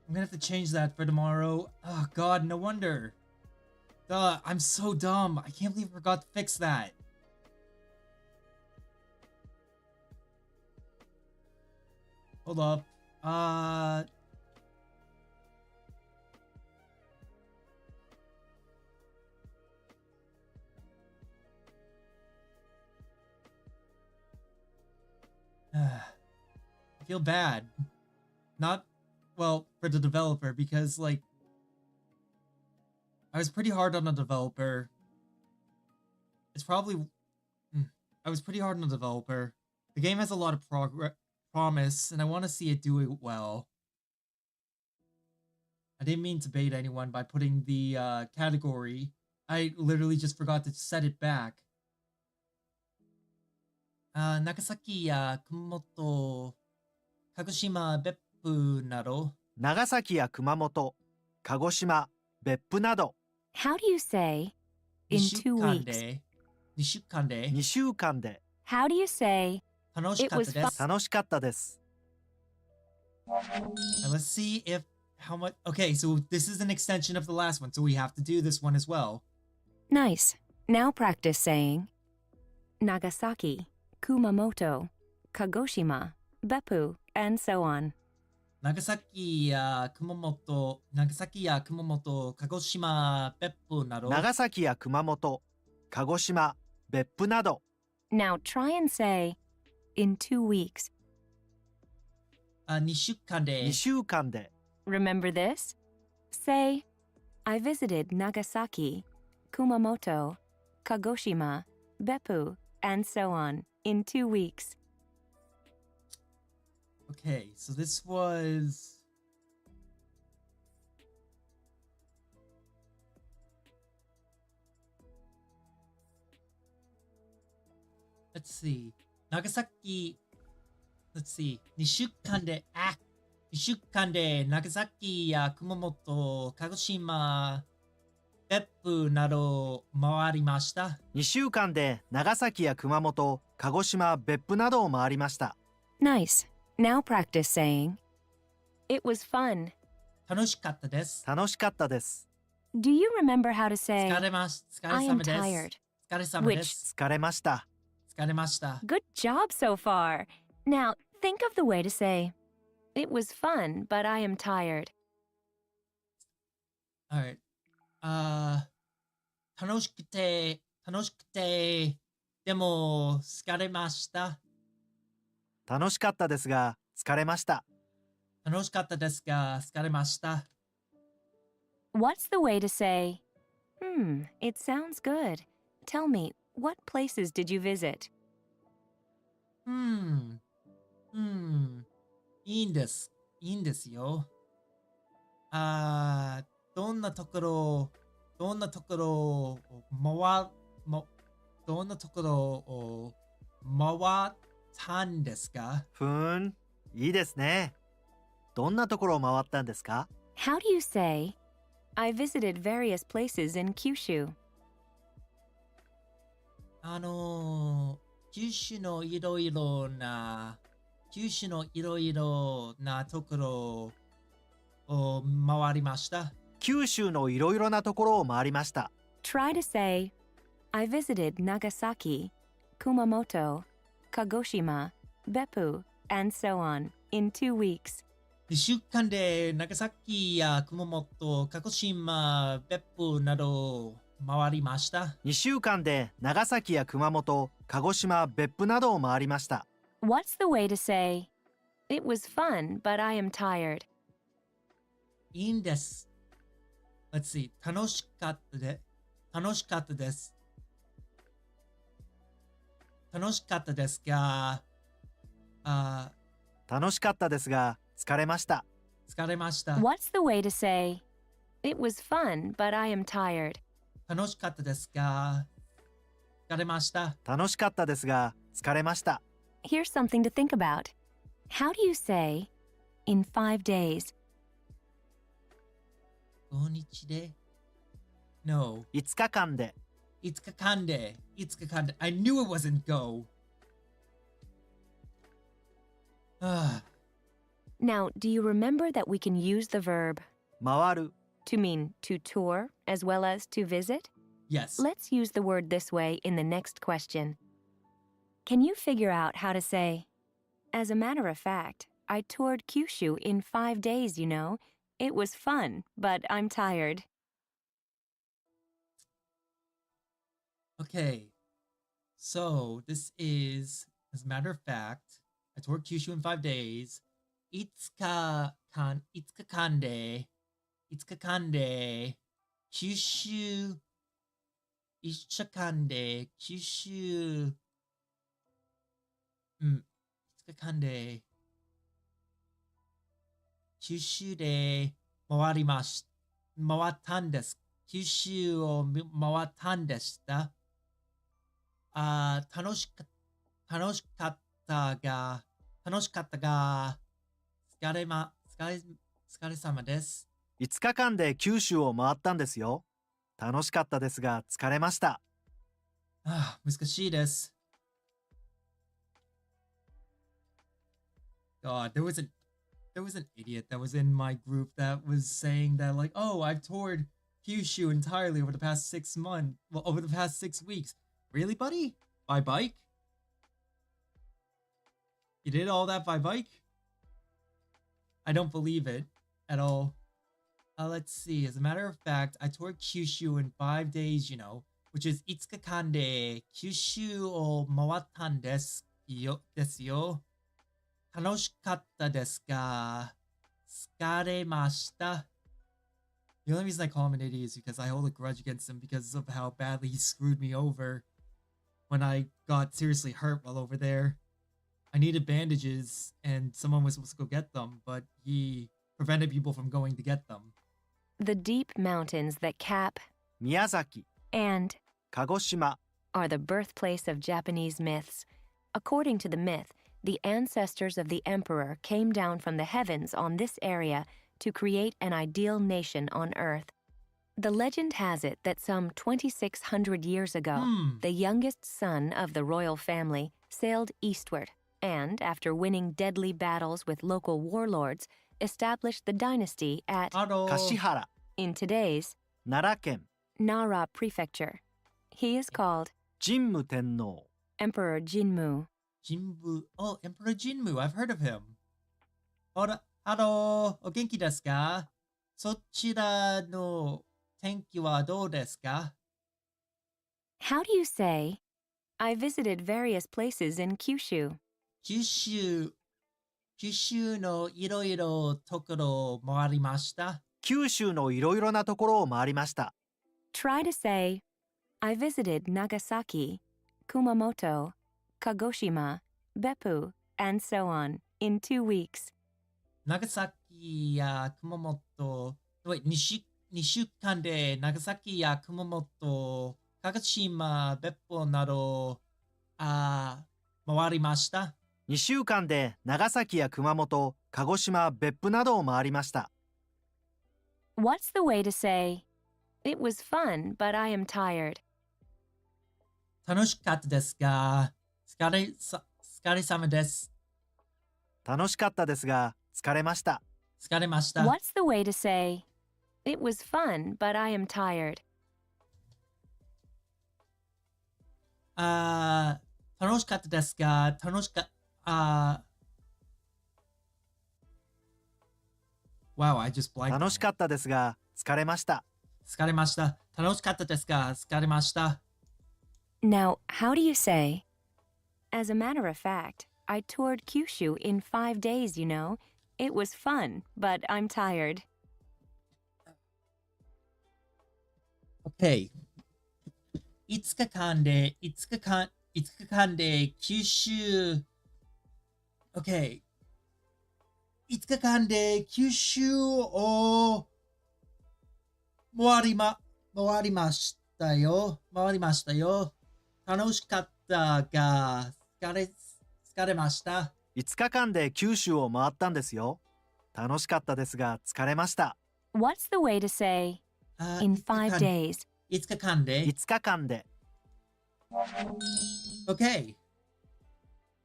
I'm gonna have to change that for tomorrow. Oh god, no wonder. Duh, I'm so dumb. I can't believe I forgot to fix that. Hold up. I feel bad. Not, well, for the developer, because, like, I was pretty hard on the developer. It's probably... I was pretty hard on the developer. The game has a lot of promise, and I want to see it do it well. I didn't mean to bait anyone by putting the category. I literally just forgot to set it back. Nagasaki ya Kumamoto, Kagoshima, Beppu nado. 長崎や熊本、鹿児島、別府など。 How do you say in 2 weeks? 2週間で。 2週間で。 How do you say 楽しかったです。楽しかったです。 And let's see if how much. Okay, so this is an extension of the last one, so we have to do this one as well. nice? Now practice saying Nagasaki, Kumamoto, Kagoshima, Beppu, and so on. 長崎や熊本、鹿児島、別府など。長崎や熊本、鹿児島、別府など。 Now try and say in 2 weeks. 2週間で。 2週間で。 Remember this? Say, I visited Nagasaki, Kumamoto, Kagoshima, Beppu, and so on in 2 weeks. Okay, so this was... Let's see. Nagasaki... Let's see. 2週間で、2週間で長崎や熊本、鹿児島、別府など回りました。 2週間で長崎や熊本、鹿児島、別府などを回りました。 Nice. Now practice saying, It was fun. 楽しかったです。楽しかったです。 Do you remember how to say, 疲れまし、疲 I れ am 様です。 tired? 疲れ様です。疲れました。 疲れました。 Good job so far. Now think of the way to say, It was fun, but I am tired. Alright. 楽しくて、でも疲れました。楽しかったですが、疲れました。楽しかったですが、疲れました。 What's the way to say, it sounds good. Tell me, what places did you visit? いいんです。いいんですよ。どんなところを回ったんですか？いいですね。どんなところを回ったんですか？ How do you say, I visited various places in Kyushu? 九州のいろいろなところを回りました。九州のいろいろなところを回りました。 Try to say, I visited Nagasaki, Kumamoto, Kagoshima, Beppu, and so on in 2 weeks. 2 2週間で長崎や熊本、鹿児島、別府など回りました。2週間で長崎や熊本、鹿児島、別府などを回りました。What's the way to say, "It was fun, but I am tired"? いいんです。Let's see. 楽しかったです。楽しかったですが、楽しかったですが、疲れました。疲れました。What's the way to say, "It was fun, but I am tired"? 楽しかったですが、疲れました。楽しかったですが、疲れました。Here's something to think about. How do you say, "in 5 days"? 5日で No. 5日間で。5日間で。5日間で。I knew it wasn't go. Now, do you remember that we can use the verb 回る。 to mean to tour as well as to visit? Yes. Let's use the word this way in the next question. Can you figure out how to say, "As a matter of fact, I toured Kyushu in 5 days, you know. It was fun, but I'm tired." Okay. So this is, as a matter of fact, I toured Kyushu in 5 days. 5日間で、九州、1週間で、九州、5日間で、九州で回ったんです。九州を回ったんでした。楽しかったが、疲れ様です。5日間で九州を回ったんですよ。楽しかったですが、疲れました。難しいです。God, there was an idiot that was in my group that was saying that like, oh, I've toured Kyushu entirely over the past 6 months. Well, over the past 6 weeks. Really, buddy? By bike? You did all that by bike? I don't believe it at all. Let's see. As a matter of fact, I toured Kyushu in 5 days, you know, which is 5日間で九州を回ったんですよ。楽しかったですが、疲れました。The only reason I call him an idiot is because I hold a grudge against him because of how badly he screwed me over when I got seriously hurt while over there. I needed bandages and someone was supposed to go get them, but he prevented people from going to get them. The deep mountains that cap 宮崎、 and 鹿児島、 are the birthplace of Japanese myths. According to the myth, the ancestors of the emperor came down from the heavens on this area to create an ideal nation on Earth. The legend has it that some 2,600 years ago, the youngest son of the royal family sailed eastward and, after winning deadly battles with local warlords, established the dynasty at 橿原、 in today's 奈良県、 Nara Prefecture. He is called 神武天皇、 Emperor Jinmu. Jinbu. Oh, Emperor Jinmu. I've heard of him. Hello. お元気ですか？そちらの天気はどうですか？ How do you say, "I visited various places in Kyushu"? 九州のいろいろところを回りました。九州のいろいろなところを回りました。 Try to say, "I visited Nagasaki, Kumamoto, Kagoshima, Beppu, and so on in 2 weeks." 長崎や熊本、2週間で長崎や熊本、鹿児島、別府など、回りました。2週間で長崎や熊本、鹿児島、別府などを回りました。 What's the way to say, "It was fun, but I am tired"? 楽しかったですが、疲れ様です。楽しかったですが、疲れました。疲れました。 What's the way to say, "It was fun, but I am tired"? 楽しかったですが、Wow, I just blanked. 楽しかったですが、疲れました。疲れました。楽しかったですか？疲れました。 Now, how do you say, "As a matter of fact, I toured Kyushu in 5 days, you know. It was fun, but I'm tired." Okay. 5日間で九州 Okay. 5日間で九州を回りましたよ。楽しかったが疲れました。5日間で九州を回ったんですよ。楽しかったですが、疲れました。What's the way to say, in 5 days? 5日間で。5日間で。Okay.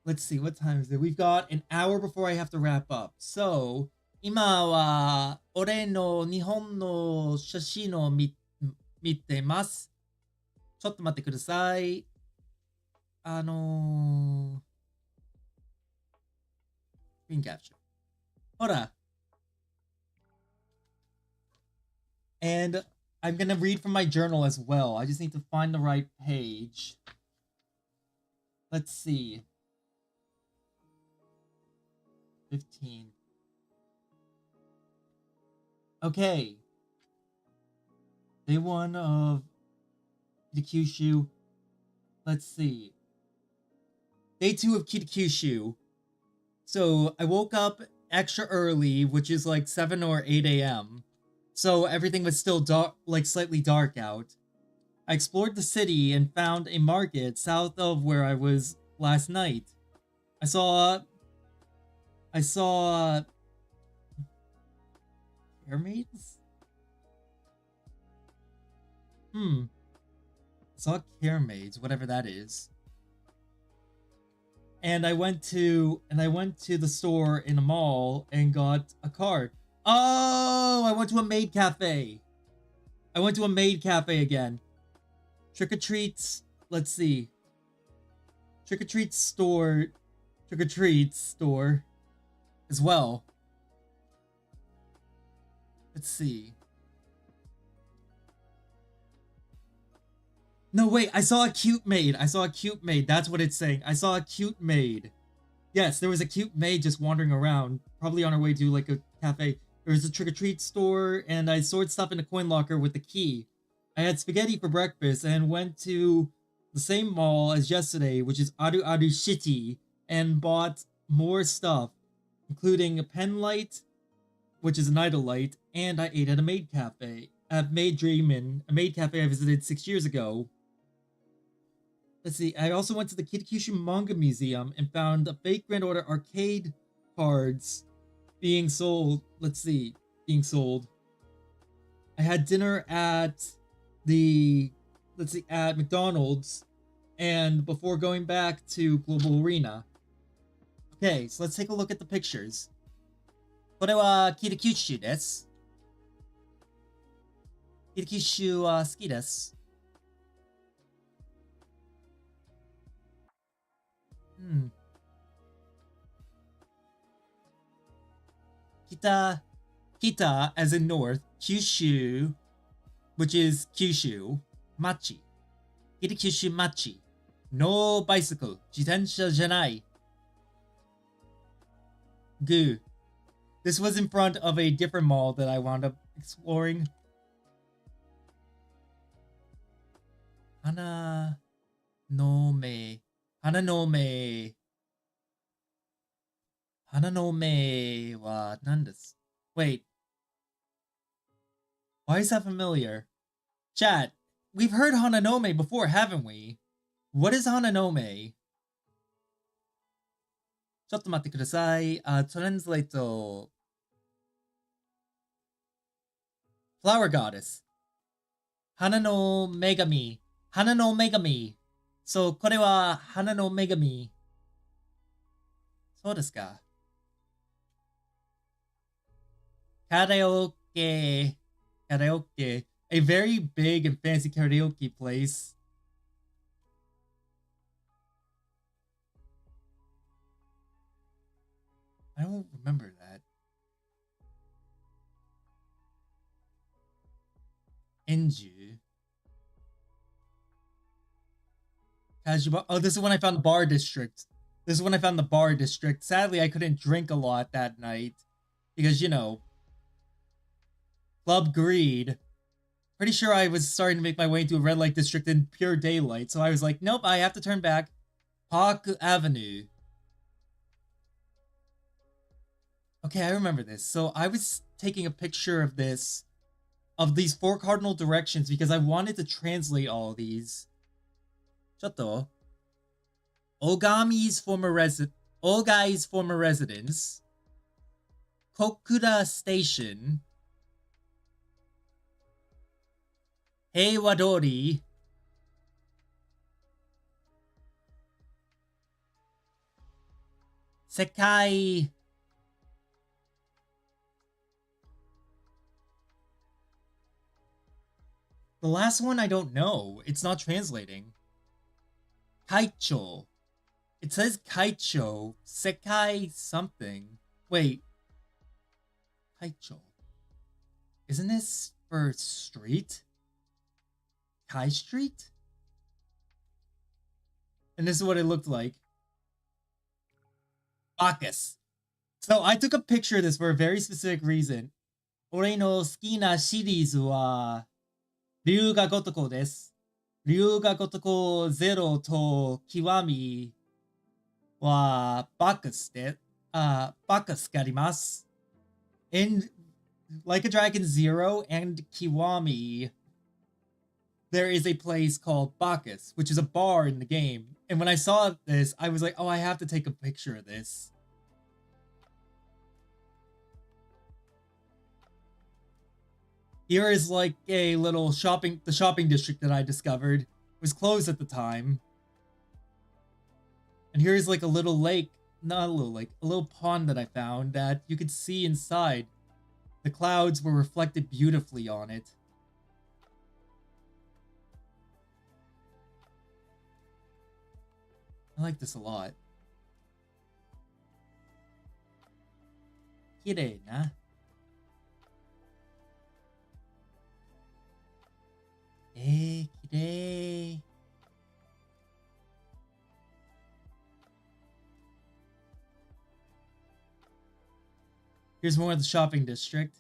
Let's see, what time is it? We've got an hour before I have to wrap up. So, 今は俺の日本の写真を見てます。ちょっと待ってください。Screen capture. ほら。And I'm going to read from my journal as well. I just need to find the right page. Let's see. 15. Okay. Day 1 of Kitakyushu. Let's see. Day 2 of Kitakyushu. So I woke up extra early, which is like 7 or 8 a.m. So everything was still dark, like slightly dark out. I explored the city and found a market south of where I was last night. I saw mermaids? Saw mermaids, whatever that is. And I went to the store in a mall and got a card. Oh, I went to a maid cafe. Again. Trick or treats. Let's see. Trick or treat store as well. Let's see. No, wait, I saw a cute maid. That's what it's saying. I saw a cute maid. Yes, there was a cute maid just wandering around, probably on her way to like a cafe. There was a trick-or-treat store, and I stored stuff in a coin locker with the key. I had spaghetti for breakfast and went to the same mall as yesterday, which is Aru Aru City, and bought more stuff, including a pen light, which is an idle light, and I ate at a maid cafe. At Maid Dreamin', a maid cafe I visited 6 years ago. Let's see, I also went to the Kitakyushu Manga Museum and found the fake Grand Order arcade cards being sold. I had dinner at at McDonald's and before going back to Global Arena. Okay, so let's take a look at the pictures. これはKitakyushuです。Kitakyushuは好きです。Kita as in north, Kyushu, which is Kyushu, Machi. Kitakyushu Machi. No bicycle, 自転車じゃない。Goo. This was in front of a different mall that I wound up exploring. Hana no me. Hana no me wa nan desu? Wait. Why is that familiar? Chat, we've heard Hananome before, haven't we? What is Hananome? ちょっと待ってください。Translate. Flower Goddess. Hana no Megami. Hana no Megami. So, これは花の女神。そうですか。Karaoke. A very big and fancy karaoke place. I don't remember that. Enju. Kajima. Oh, this is when I found the bar district. This is when I found the bar district. Sadly, I couldn't drink a lot that night. Because, you know, Club Greed. Pretty sure I was starting to make my way into a red light district in pure daylight. So I was like, nope, I have to turn back. Park Avenue. Okay, I remember this. So I was taking a picture of this, of these 4 cardinal directions, because I wanted to translate all of these. ちょっと Ogai's former residence, Kokura Station, Heiwadori, Sekai. The last one I don't know. It's not translating. Kaicho. It says Kaicho. Sekai something. Wait. Kaicho. Isn't this for street? Kai Street? And this is what it looked like. Bacchus. So I took a picture of this for a very specific reason. 俺の好きなシリーズは龍が如くです。龍が如くゼロと極みはバックスで、バックスがあります。In Like a Dragon Zero and Kiwami, there is a place called Bacchus, which is a bar in the game. And when I saw this, I was like, oh, I have to take a picture of this. Here is like a little the shopping district that I discovered. It was closed at the time. And here is like a little lake, not a little lake, a little pond that I found that you could see inside. The clouds were reflected beautifully on it. I like this a lot. 綺麗な。綺麗。Here's more of the shopping district.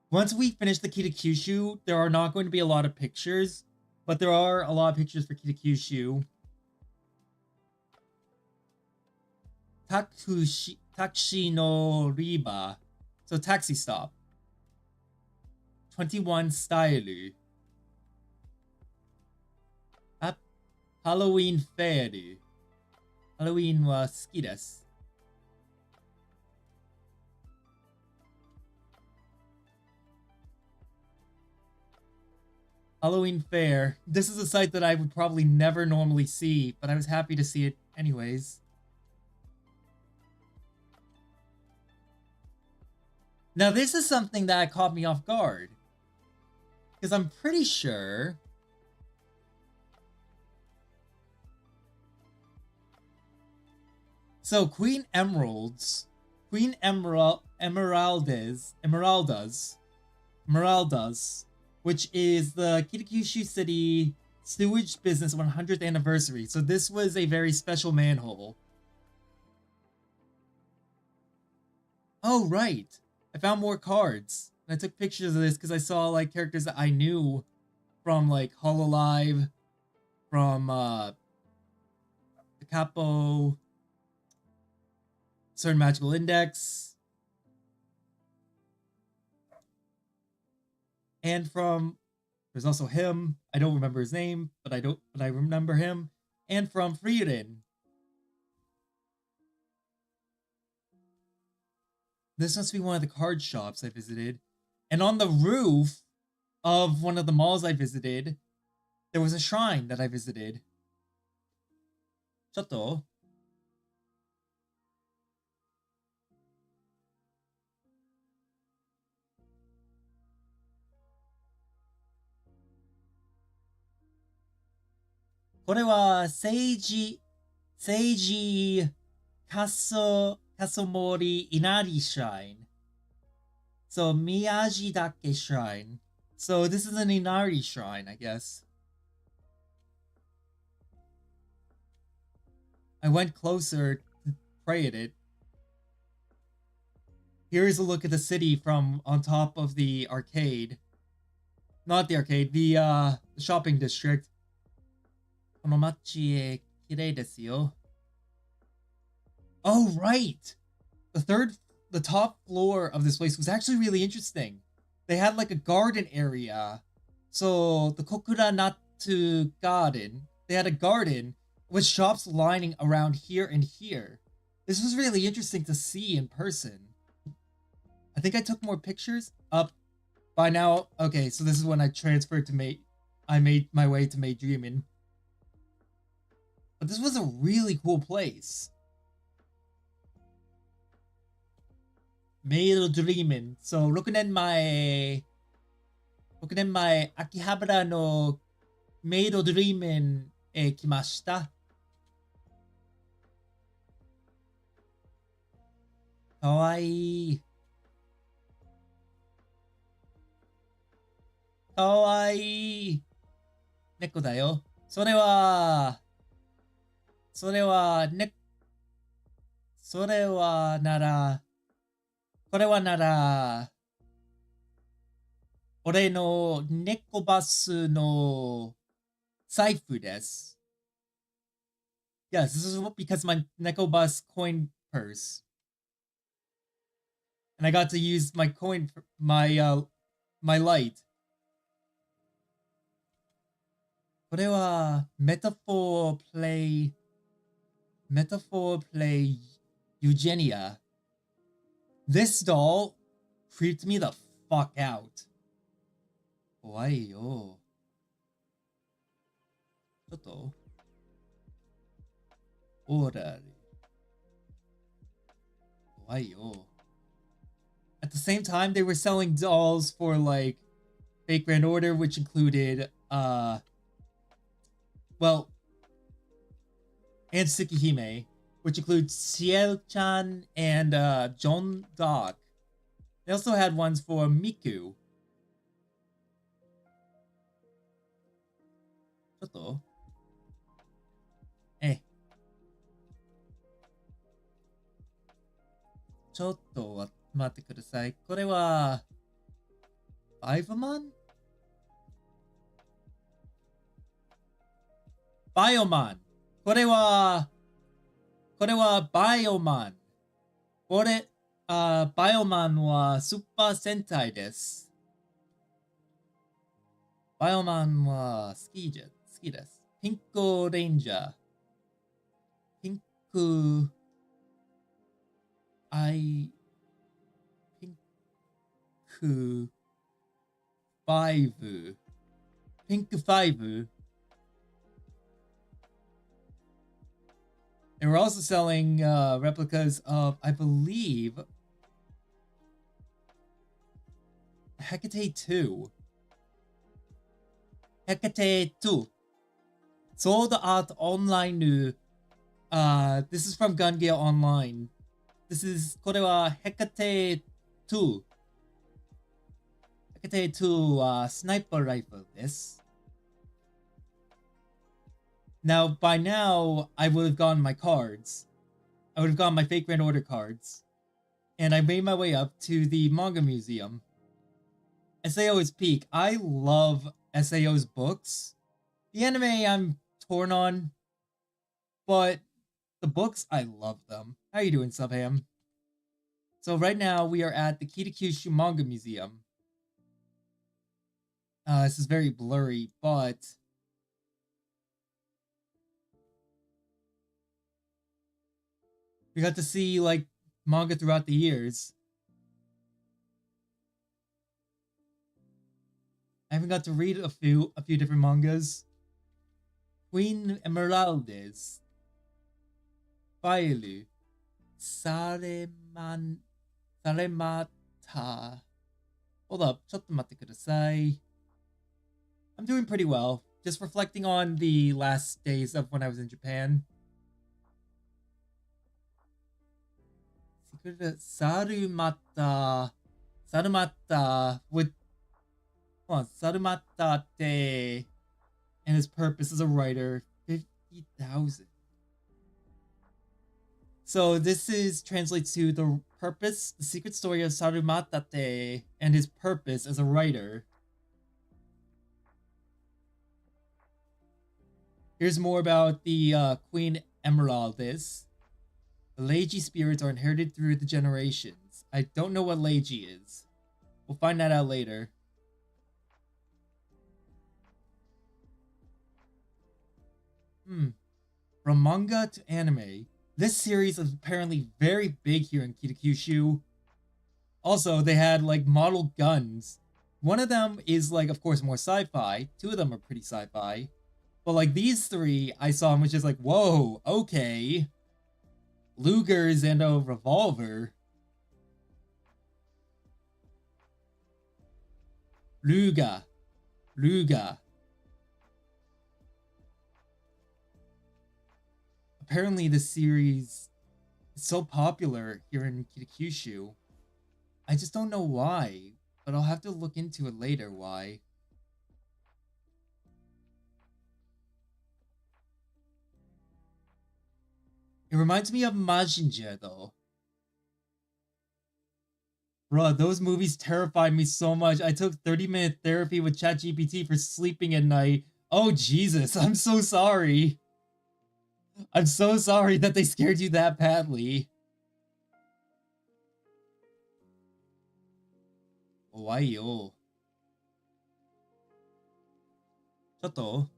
Once we finish the Kitakyushu, there are not going to be a lot of pictures, but there are a lot of pictures for Kitakyushu. Taxi no Riba. So taxi stop. 21 Style. Halloween Fair. Halloween wa suki desu. Halloween Fair. This is a site that I would probably never normally see, but I was happy to see it anyways. Now this is something that caught me off guard. Because I'm pretty sure... So Queen Emeraldas, which is the Kitakyushu City sewage business 100th anniversary. So this was a very special manhole. Oh, right. I found more cards. And I took pictures of this because I saw like characters that I knew from like Hololive, from the Capo, Certain Magical Index, and from there's also him. I don't remember his name, but I remember him. And from Frieren. This must be one of the card shops I visited. And on the roof of one of the malls I visited, there was a shrine that I visited. ちょっとこれは政治Kasomori Inari Shrine. So Miyajidake Shrine. So this is an Inari shrine, I guess. I went closer to pray at it. Here is a look at the city from on top of the arcade. Not the arcade, the shopping district. この街綺麗ですよ. Oh, right! The top floor of this place was actually really interesting. They had like a garden area. So the Kokuranatu garden, they had a garden with shops lining around here and here. This was really interesting to see in person. I think I took more pictures up by now. Okay, so this is when I transferred to I made my way to Maydreamin. But this was a really cool place. Maydreamin. So 6年前秋葉原のメイドドリーメンへ来ました。かわいい。かわいい。猫だよ。それはなら、これはなら、俺の猫バスの財布です。Yes, this is because my Neko Bus coin purse. And I got to use my coin, my light. これはMetaphor Play Eugenia. This doll creeped me the fuck out. 怖いよ。ちょっとオーラル。怖いよ。At the same time, they were selling dolls for like Fake Grand Order, which included and Tsukihime, which includes Ciel-chan and John Doc. They also had ones for Miku. ちょっとちょっと待ってください。これはバイオマン？バイオマン。これはバイオマン。バイオマンはスーパー戦隊です。バイオマンは好きです。ピンクレンジャー。ピンク5。ピンク5。They were also selling replicas of, I believe, Hecate 2. Hecate 2. Sold Art Online. This is from Gun Gale Online. Koれは Hecate 2. Hecate 2 sniper rifle です。Now, by now, I would have gotten my cards. I would have gotten my Fake Grand Order cards. And I made my way up to the manga museum. SAO is peak. I love SAO's books. The anime I'm torn on. But the books, I love them. How you doing, Subham? So right now, we are at the Kitakyushu Manga Museum. This is very blurry, but we got to see like manga throughout the years. I haven't got to read a few different mangas. Queen Emeraldes, Failu, Saremata. Hold up, ちょっと待ってください. I'm doing pretty well. Just reflecting on the last days of when I was in Japan. Sarumata with Hold on, Sarumata Te and his purpose as a writer, 50,000. So this is translates to the purpose, the secret story of Sarumata Te and his purpose as a writer. Here's more about the Queen Emeraldis. The Leiji spirits are inherited through the generations. I don't know what Leiji is. We'll find that out later. From manga to anime, this series is apparently very big here in Kitakyushu. Also, they had like model guns. One of them is like, of course, more sci-fi. Two of them are pretty sci-fi. But like these three I saw and was just like, whoa, okay. Lugers and a revolver. Luga. Apparently this series is so popular here in Kitakyushu. I just don't know why, but I'll have to look into it later why. It reminds me of Majinja though. Bruh, those movies terrified me so much. I took 30-minute therapy with ChatGPT for sleeping at night. Oh Jesus, I'm so sorry. I'm so sorry that they scared you that badly. Why yo? ちょっと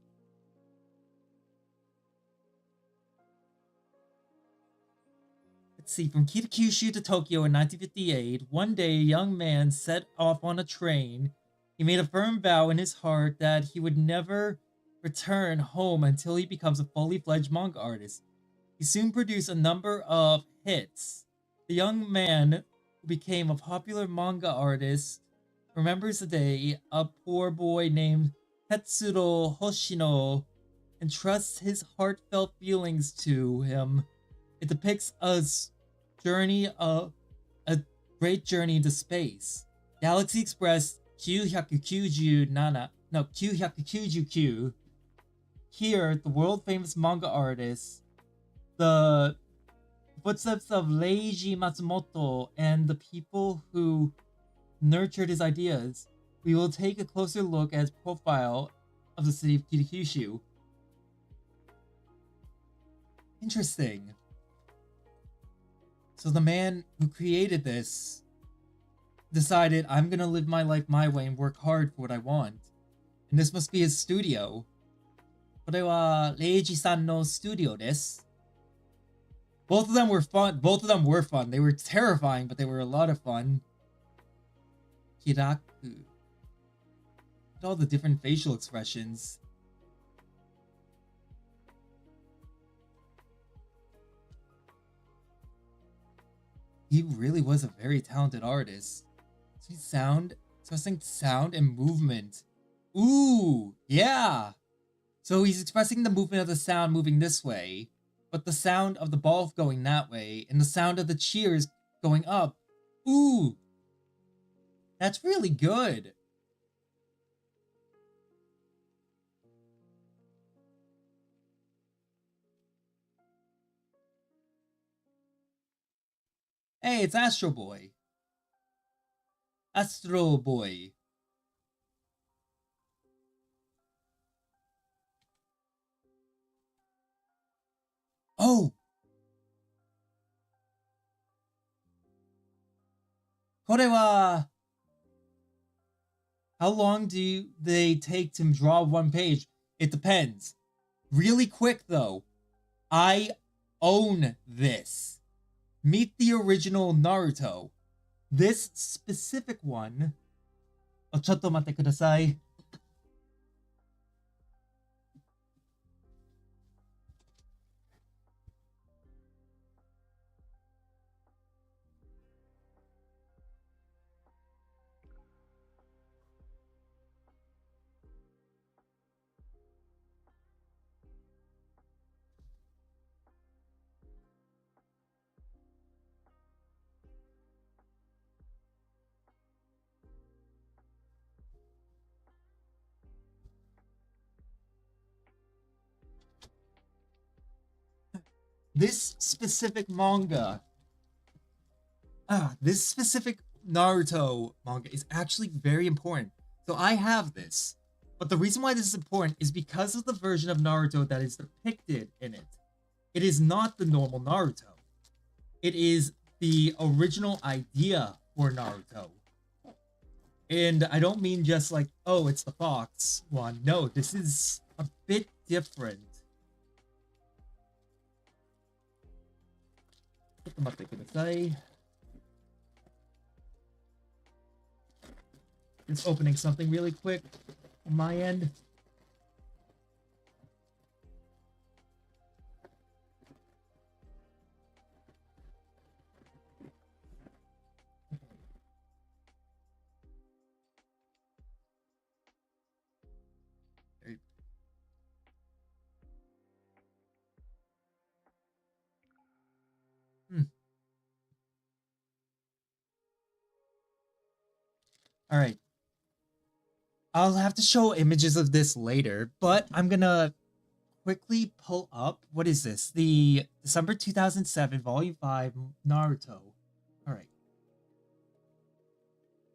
Let's see, from Kitakyushu to Tokyo in 1958, one day a young man set off on a train. He made a firm vow in his heart that he would never return home until he becomes a fully fledged manga artist. He soon produced a number of hits. The young man who became a popular manga artist remembers the day a poor boy named Tetsuro Hoshino entrusts his heartfelt feelings to him. It depicts a great journey into space. Galaxy Express 999. Here, the world-famous manga artist, the footsteps of Leiji Matsumoto, and the people who nurtured his ideas. We will take a closer look at his profile of the city of Kitakyushu. Interesting. So the man who created this decided, I'm gonna live my life my way and work hard for what I want. And this must be his studio. これはLeijiさんの studio です。Both of them were fun. Both of them were fun. They were terrifying, but they were a lot of fun. Kiraku. Look at all the different facial expressions. He really was a very talented artist. Expressing sound and movement. Ooh, yeah. So he's expressing the movement of the sound moving this way, but the sound of the ball going that way, and the sound of the cheers going up. Ooh, that's really good. Hey, it's Astro Boy. Astro Boy. Oh! これは How long do they take to draw one page? It depends. Really quick though. I own this. Meet the original Naruto. This specific one. ちょっと待ってください. this specific manga, this specific Naruto manga is actually very important. So I have this. But the reason why this is important is because of the version of Naruto that is depicted in it. It is not the normal Naruto. It is the original idea for Naruto. And I don't mean just like, oh, it's the Fox one. No, this is a bit different. It's opening something really quick on my end. All right. I'll have to show images of this later, but I'm gonna quickly pull up. What is this? The December 2007 Volume 5 Naruto. All right.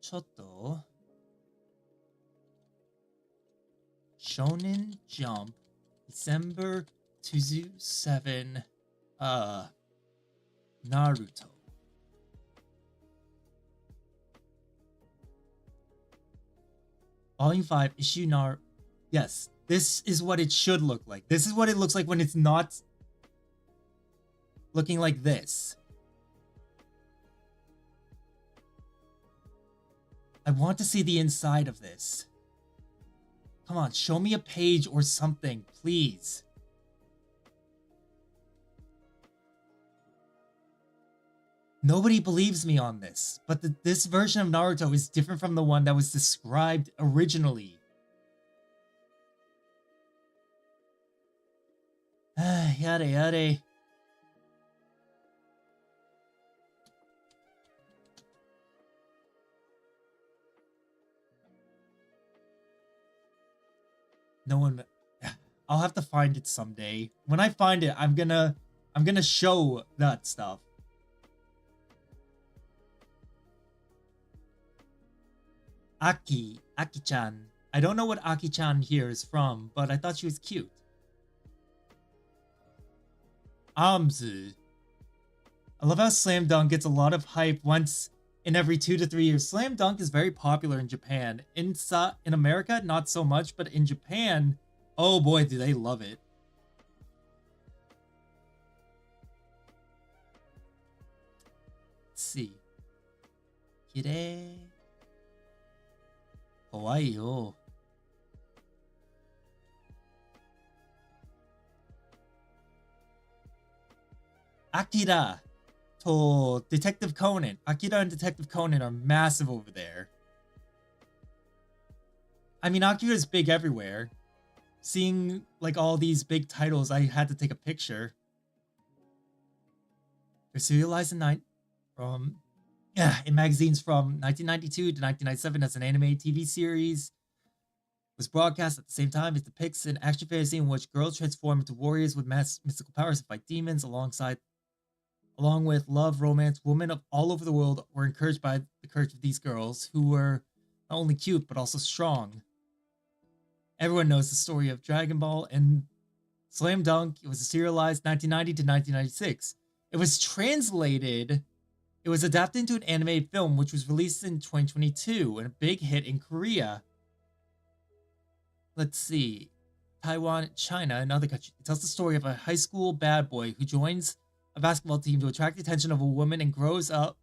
ちょっと Shonen Jump December 2007 Naruto. Volume 5, issue Nar... Yes, this is what it should look like. This is what it looks like when it's not looking like this. I want to see the inside of this. Come on, show me a page or something, please. Nobody believes me on this, but this version of Naruto is different from the one that was described originally. Yada yada. No one... I'll have to find it someday. When I find it, I'm gonna show that stuff. Aki-chan. I don't know what Aki-chan here is from, but I thought she was cute. Amzu. I love how Slam Dunk gets a lot of hype once in every 2 to 3 years. Slam Dunk is very popular in Japan. In America, not so much, but in Japan, oh boy, do they love it. Let's see. Kirei. Kawaii yo. Akira to Detective Conan. Akira and Detective Conan are massive over there. I mean, Akira's big everywhere. Seeing like all these big titles, I had to take a picture. They're serialized in magazines from 1992 to 1997 as an anime TV series. It was broadcast at the same time. It depicts an action fantasy in which girls transform into warriors with mystical powers to fight demons along with love, romance. Women of all over the world were encouraged by the courage of these girls, who were not only cute, but also strong. Everyone knows the story of Dragon Ball and Slam Dunk. It was serialized 1990 to 1996. It was translated... It was adapted into an animated film, which was released in 2022 and a big hit in Korea. Let's see. Taiwan, China, and other countries. It tells the story of a high school bad boy who joins a basketball team to attract the attention of a woman and grows up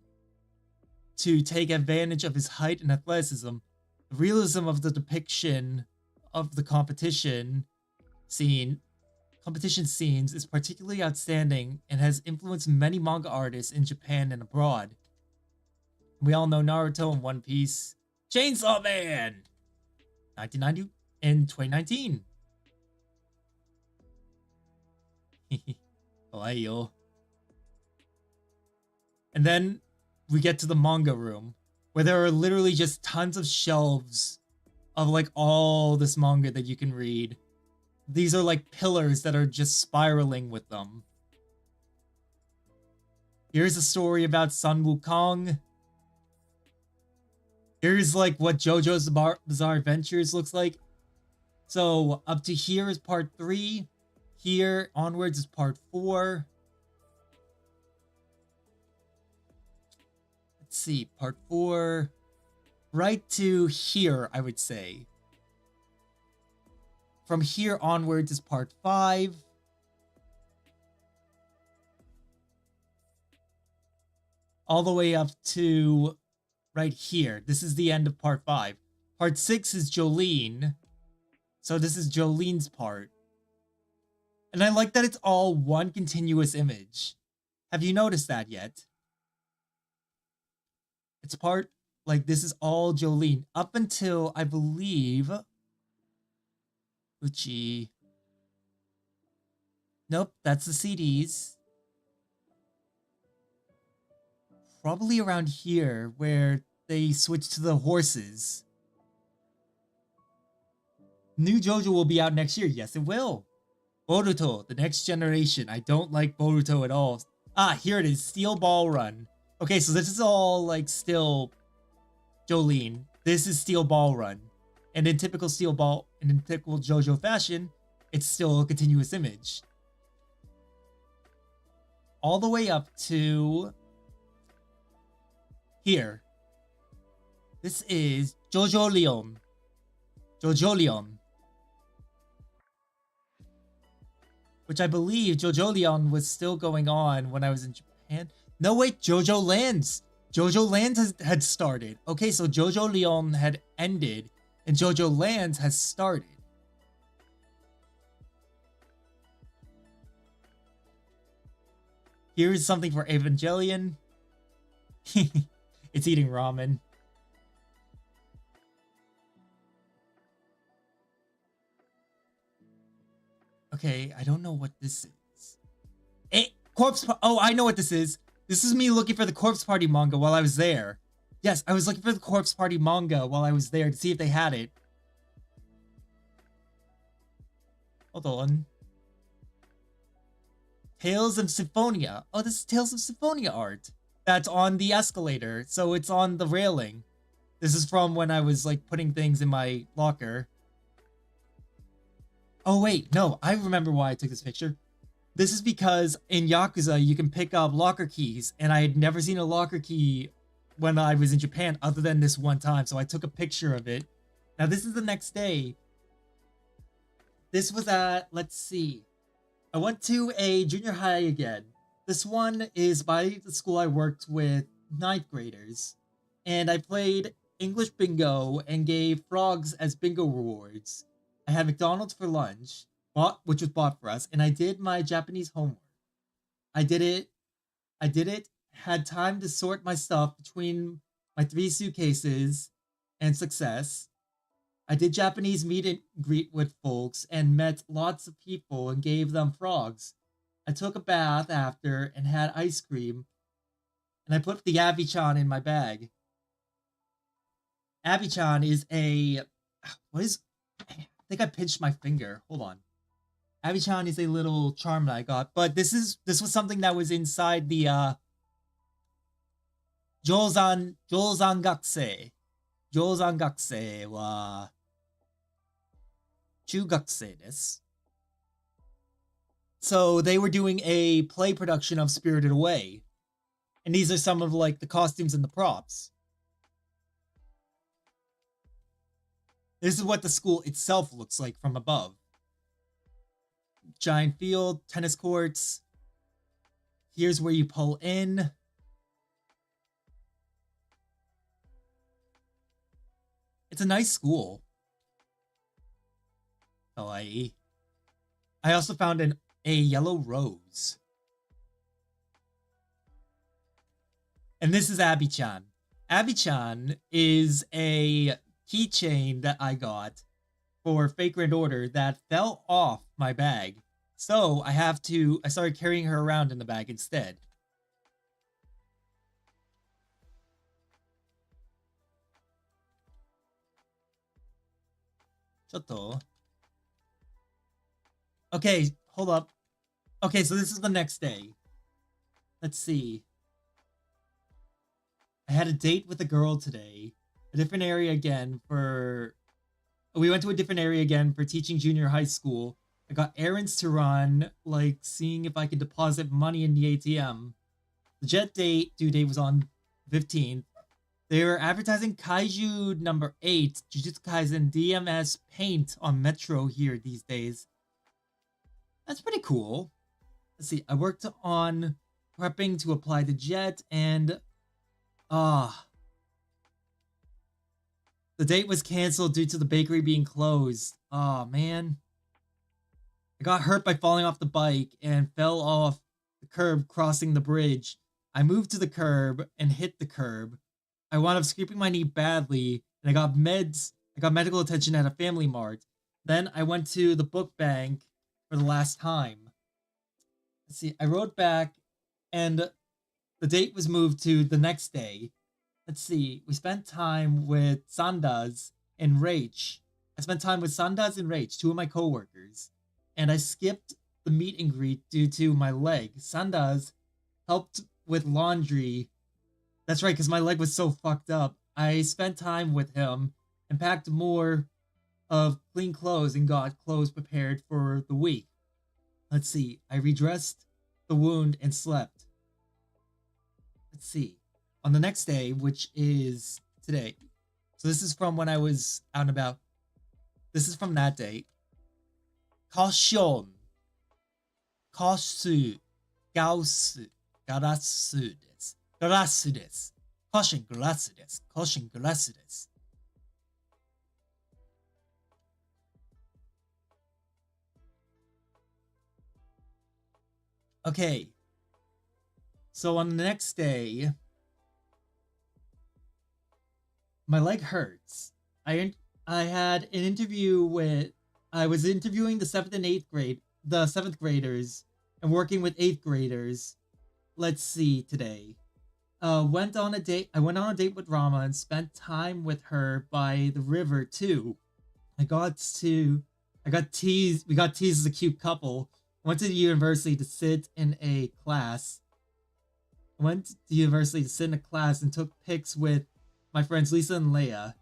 to take advantage of his height and athleticism. The realism of the depiction of the competition scenes is particularly outstanding and has influenced many manga artists in Japan and abroad. We all know Naruto and One Piece. Chainsaw Man! 1990 and 2019. Kawaii. And then we get to the manga room, where there are literally just tons of shelves of like all this manga that you can read. These are like pillars that are just spiraling with them. Here's a story about Sun Wukong. Here's like what JoJo's Bizarre Adventures looks like. So up to here is part 3. Here onwards is part 4. Let's see, part 4. Right to here, I would say. From here onwards is part 5. All the way up to right here. This is the end of part 5. Part 6 is Jolyne. So this is Jolyne's part. And I like that it's all one continuous image. Have you noticed that yet? It's part, like, this is all Jolyne. Up until, I believe... Uchi. Nope, that's the CDs. Probably around here, where they switch to the horses. New JoJo will be out next year. Yes, it will. Boruto, the next generation. I don't like Boruto at all. Ah, here it is. Steel Ball Run. Okay, so this is all, like, still Jolyne. This is Steel Ball Run. And in typical typical JoJo fashion, it's still a continuous image. All the way up to here. This is JoJo Leon. JoJo Leon. Which I believe JoJo Leon was still going on when I was in Japan. No, wait, JoJo Lands. JoJo Lands had started. Okay, so JoJo Leon had ended and JoJo Lands has started. Here's something for Evangelion. It's eating ramen. Okay, I don't know what this is. Oh, I know what this is. This is me looking for the Corpse Party manga while I was there. Yes, I was looking for the Corpse Party manga while I was there to see if they had it. Hold on. Tales of Symphonia. Oh, this is Tales of Symphonia art. That's on the escalator, so it's on the railing. This is from when I was, like, putting things in my locker. Oh, wait, no, I remember why I took this picture. This is because in Yakuza, you can pick up locker keys, and I had never seen a locker key when I was in Japan other than this one time, so I took a picture of it. Now, this is the next day. This was at, let's see. I went to a junior high again. This one is by the school I worked with 9th graders. And I played English bingo and gave frogs as bingo rewards. I had McDonald's for lunch, which was bought for us, and I did my Japanese homework. I did it, had time to sort my stuff between my 3 suitcases and success. I did Japanese meet and greet with folks and met lots of people and gave them frogs. I took a bath after and had ice cream, and I put the Abby-chan in my bag. Abby-chan is I think I pinched my finger. Hold on. Abby-chan is a little charm that I got, but this was something that was inside the Jōzangakusei. Jōzangakusei wa Chugakusei desu. So they were doing a play production of Spirited Away. And these are some of, like, the costumes and the props. This is what the school itself looks like from above. Giant field, tennis courts. Here's where you pull in. It's a nice school. Kawaii. I also found a yellow rose. And this is Abby-chan. Abby-chan is a keychain that I got for Fake Grand Order that fell off my bag. So I started carrying her around in the bag instead. Chotto. Okay, hold up. Okay, so this is the next day. Let's see. I had a date with a girl today. A different area again for. We went to a different area again for teaching junior high school. I got errands to run, like seeing if I could deposit money in the ATM. The jet due date was on 15th. They were advertising Kaiju number 8, Jujutsu Kaisen DMS Paint on Metro here these days. That's pretty cool. Let's see, I worked on prepping to apply the jet and... the date was canceled due to the bakery being closed. Man. I got hurt by falling off the bike and fell off the curb crossing the bridge. I moved to the curb and hit the curb. I wound up scraping my knee badly, and I got medical attention at a Family Mart. Then I went to the book bank for the last time. Let's see, I rode back, and the date was moved to the next day. Let's see, we spent time with Sandaz and Rach. I spent time with Sandaz and Rach, two of my coworkers, and I skipped the meet and greet due to my leg. Sandaz helped with laundry. That's right, because my leg was so fucked up. I spent time with him and packed more of clean clothes and got clothes prepared for the week. Let's see, I redressed the wound and slept. Let's see, on the next day, which is today. So this is from when I was out and about. This is from that day. Caution. Kosu. Gausu. Garasu desu. Garasu desu. Caution garasu desu. Caution garasu desu. Okay. So on the next day, my leg hurts. I had an interview with. I was interviewing the 7th and 8th grade, the 7th graders, and working with 8th graders. Let's see today. Went on a date. I went on a date with Rama and spent time with her by the river too. We got teased as a cute couple. Went to the university to sit in a class. I went to the university to sit in a class and took pics with my friends Lisa and Leia.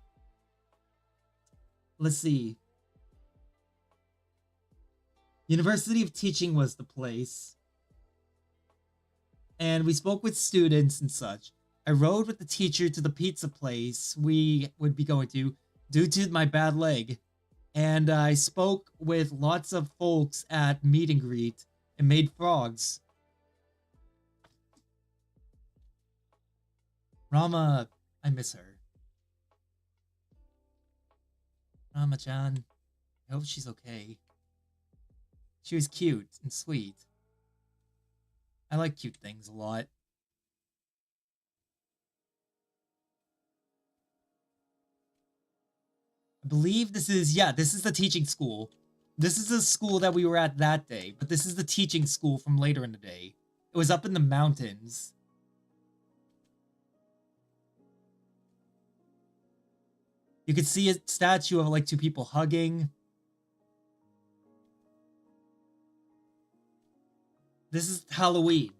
Let's see. University of Teaching was the place. And we spoke with students and such. I rode with the teacher to the pizza place we would be going to due to my bad leg. And I spoke with lots of folks at meet and greet and made frogs. Rama, I miss her. Rama-chan, I hope she's okay. She was cute and sweet. I like cute things a lot. I believe this is the teaching school. This is the school that we were at that day, but this is the teaching school from later in the day. It was up in the mountains. You could see a statue of like two people hugging. This is Halloween.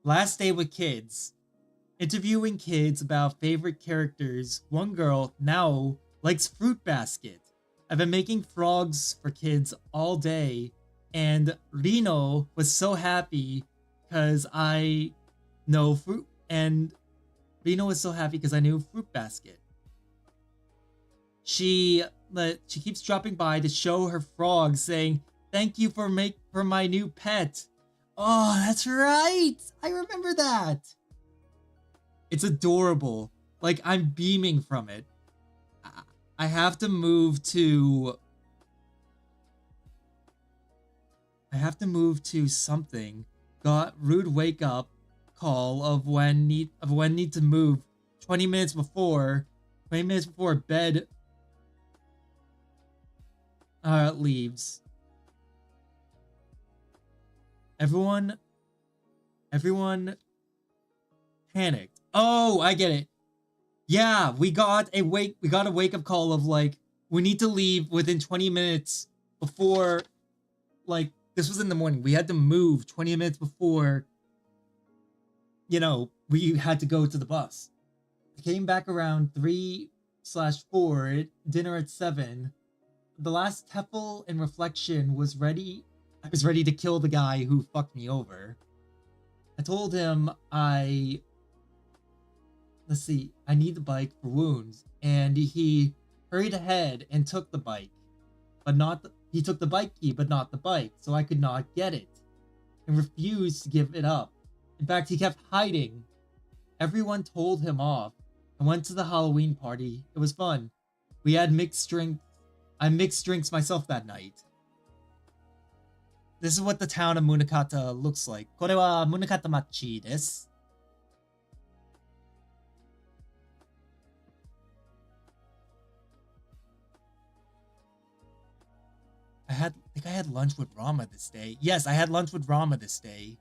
Last day with kids. Interviewing kids about favorite characters. One girl, Nao, likes Fruit Basket. I've been making frogs for kids all day. And Rino was so happy because I know fruit. And Rino was so happy because I knew Fruit Basket. She keeps dropping by to show her frogs, saying, "Thank you for my new pet." Oh, that's right! I remember that! It's adorable. Like, I'm beaming from it. I have to move to something. Got rude wake up call of when need to move 20 minutes before bed leaves. Everyone panicked. Oh, I get it. Yeah, we got a wake up call of like, we need to leave within 20 minutes before, like, this was in the morning. We had to move 20 minutes before, we had to go to the bus. I came back around 3/4, dinner at 7. The last Tefl and reflection was ready. I was ready to kill the guy who fucked me over. I told him I need the bike for wounds, and he hurried ahead and took the bike, but he took the bike key, but not the bike, so I could not get it, and refused to give it up. In fact, he kept hiding. Everyone told him off. I went to the Halloween party. It was fun. We had mixed drinks. I mixed drinks myself that night. This is what the town of Munakata looks like. これは Munakata Machi です。I think I had lunch with Rama this day. Yes, I had lunch with Rama this day.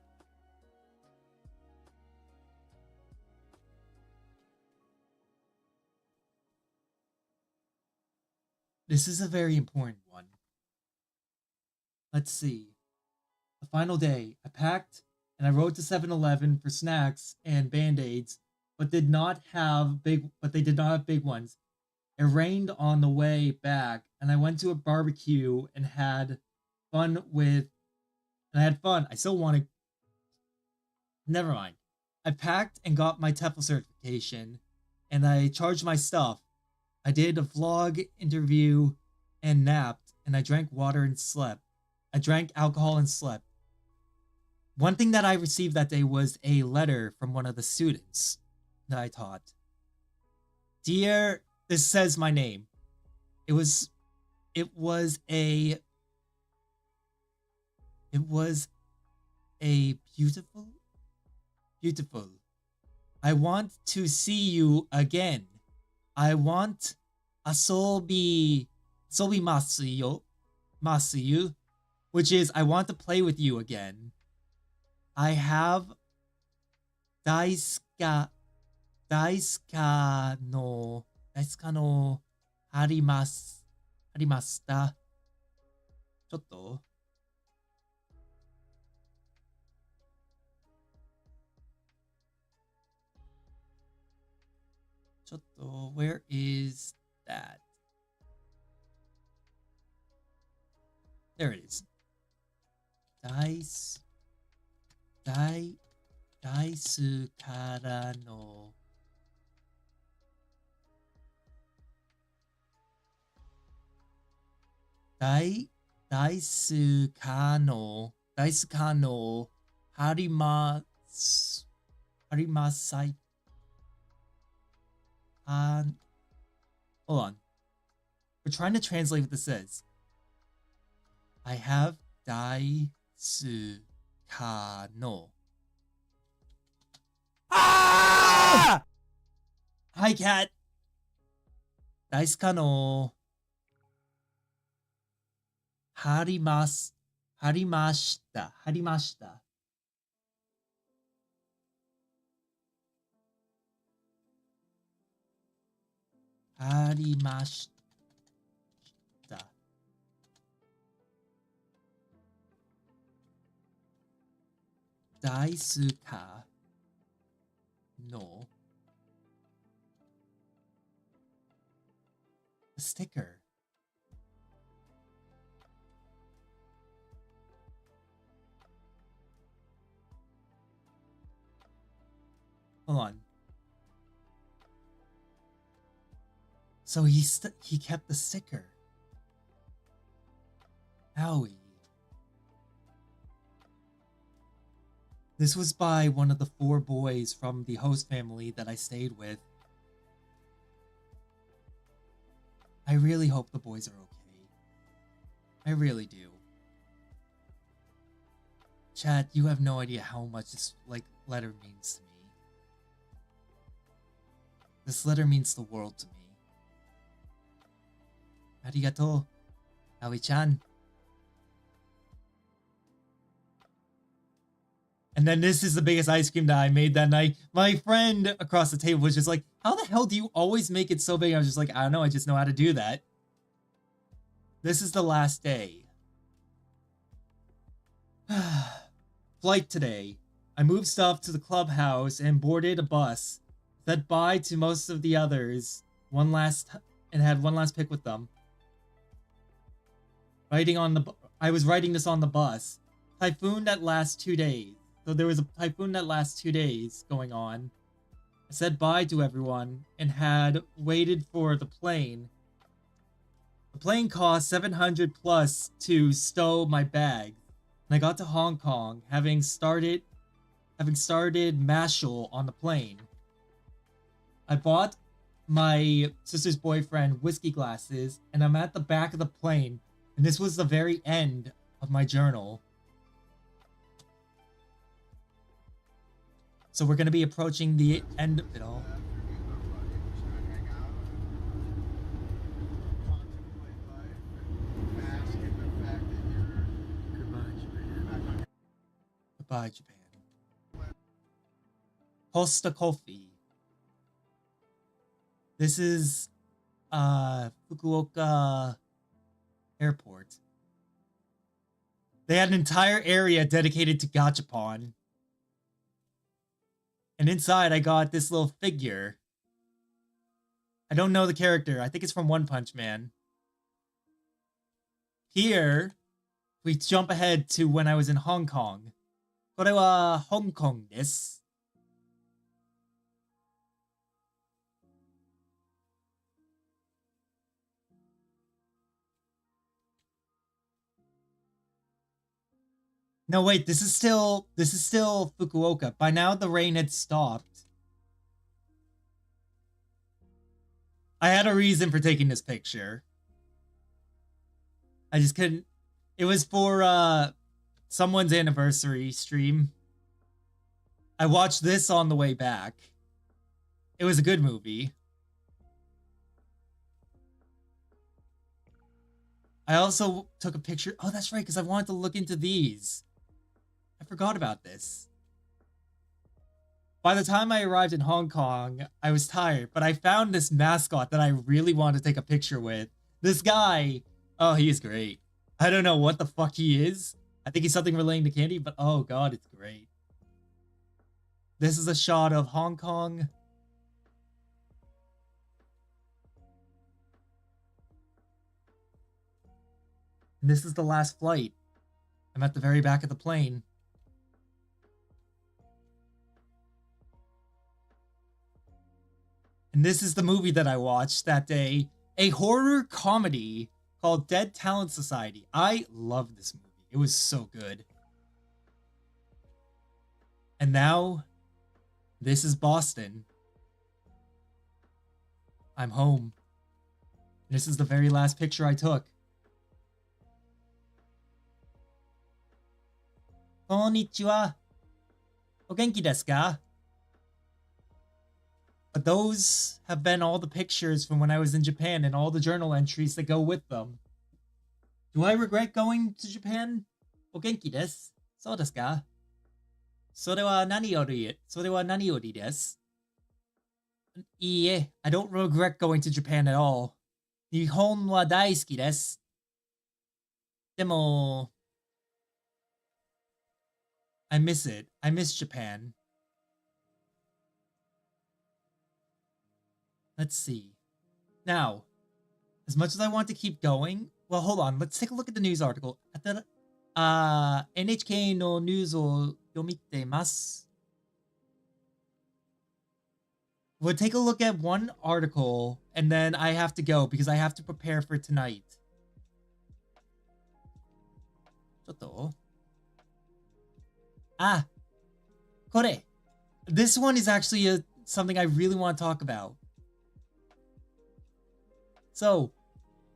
This is a very important one. Let's see. The final day, I packed and I rode to 7-Eleven for snacks and band-aids, but they did not have big ones. It rained on the way back, and I went to a barbecue and had fun. I still want to. Never mind. I packed and got my TEFL certification, and I charged my stuff. I did a vlog interview and napped, and I drank water and slept. I drank alcohol and slept. One thing that I received that day was a letter from one of the students that I taught. Dear, this says my name. It was a beautiful. I want to see you again. I want asobi masu, which is I want to play with you again. I have daisuka no harimashita. ちょっと where is that? There it is. Diceからのダイスかのハリマサイhold on. We're trying to translate what this says. I have ダイスかの Ah! Hi, cat. ダイスかのハリました。ダイスかの sticker. Hold on. So he kept the sticker. Owie. This was by one of the 4 boys from the host family that I stayed with. I really hope the boys are okay. I really do. Chat, you have no idea how much this letter means to me. This letter means the world to me. Arigato, Aoi-chan. And then this is the biggest ice cream that I made that night. My friend across the table was just like, how the hell do you always make it so big? I was just like, I don't know, I just know how to do that. This is the last day. Flight today. I moved stuff to the clubhouse and boarded a bus. said bye to most of the others, and had one last pick with them. I was writing this on the bus. Typhoon that lasts 2 days. So there was a typhoon that lasts 2 days going on. I said bye to everyone and had waited for the plane. The plane cost 700 plus to stow my bag. And I got to Hong Kong having started Mashal on the plane. I bought my sister's boyfriend whiskey glasses, and I'm at the back of the plane, and this was the very end of my journal. So we're going to be approaching the end of it all. Goodbye, Japan. Costa Coffee. This is Fukuoka Airport. They had an entire area dedicated to Gachapon. And inside I got this little figure. I don't know the character. I think it's from One Punch Man. Here, we jump ahead to when I was in Hong Kong. これは香港です。No, wait, this is still Fukuoka. By now the rain had stopped. I had a reason for taking this picture. I just couldn't. It was for someone's anniversary stream. I watched this on the way back. It was a good movie. I also took a picture. Oh, that's right, because I wanted to look into these. I forgot about this. By the time I arrived in Hong Kong, I was tired, but I found this mascot that I really wanted to take a picture with. This guy, oh, he is great. I don't know what the fuck he is. I think he's something relating to candy, but oh god, it's great. This is a shot of Hong Kong. And this is the last flight. I'm at the very back of the plane. And this is the movie that I watched that day. A horror comedy called Dead Talent Society. I love this movie. It was so good. And now, this is Boston. I'm home. This is the very last picture I took. Konnichiwa. O genki desu ka? But those have been all the pictures from when I was in Japan and all the journal entries that go with them. Do I regret going to Japan? O genki desu? Sou desu ka? それは何よりです。いいえ、I don't regret going to Japan at all. 日本は大好きです。でも、I miss it. I miss Japan. Let's see. Now, as much as I want to keep going, well, hold on. Let's take a look at the news article. NHK のニュースを読みてます。We'll take a look at one article, and then I have to go because I have to prepare for tonight. ちょっと。Ah, これ. This one is actually something I really want to talk about. So,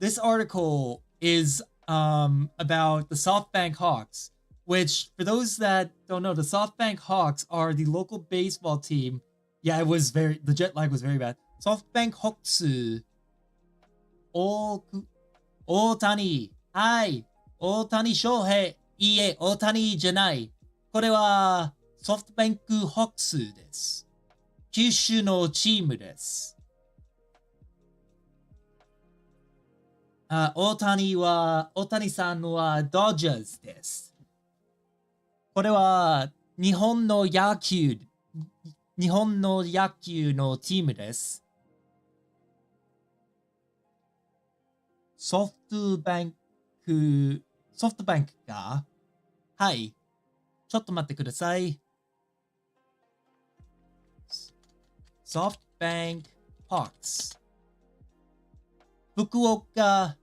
this article is about the SoftBank Hawks, which, for those that don't know, the SoftBank Hawks are the local baseball team. Yeah, the jet lag was very bad. SoftBank Hawks. Ohtani. Hi. Ohtani Shohei. いいえ、大谷じゃない。これはソフトバンクホークスです。九州のチームです。大谷さんはドジャースです。これは日本の野球日本の野球のチームです。ソフトバンクが、はい。ちょっと待ってください。ソフトバンクホークス。福岡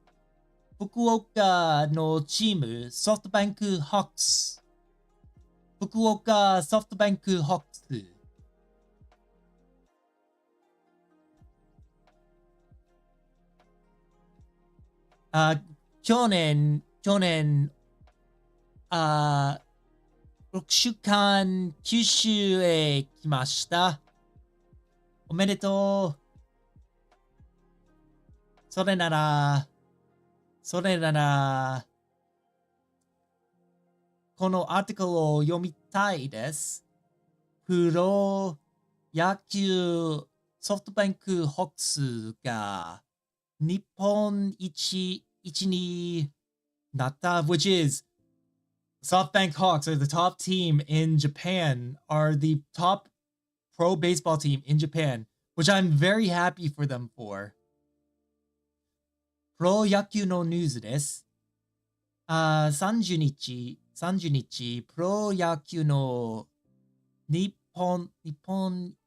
のチーム、ソフトバンクホークス。福岡ソフトバンクホークス。去年、6週間九州へ来ました。おめでとう。それなら、このアーティクルを読みたいです。プロ野球ソフトバンクホークスが日本一になった、which is SoftBank Hawks are the top team in Japan, are the top pro baseball team in Japan, which I'm very happy for them for. プロ野球のニュースです。30日、プロ野球の日本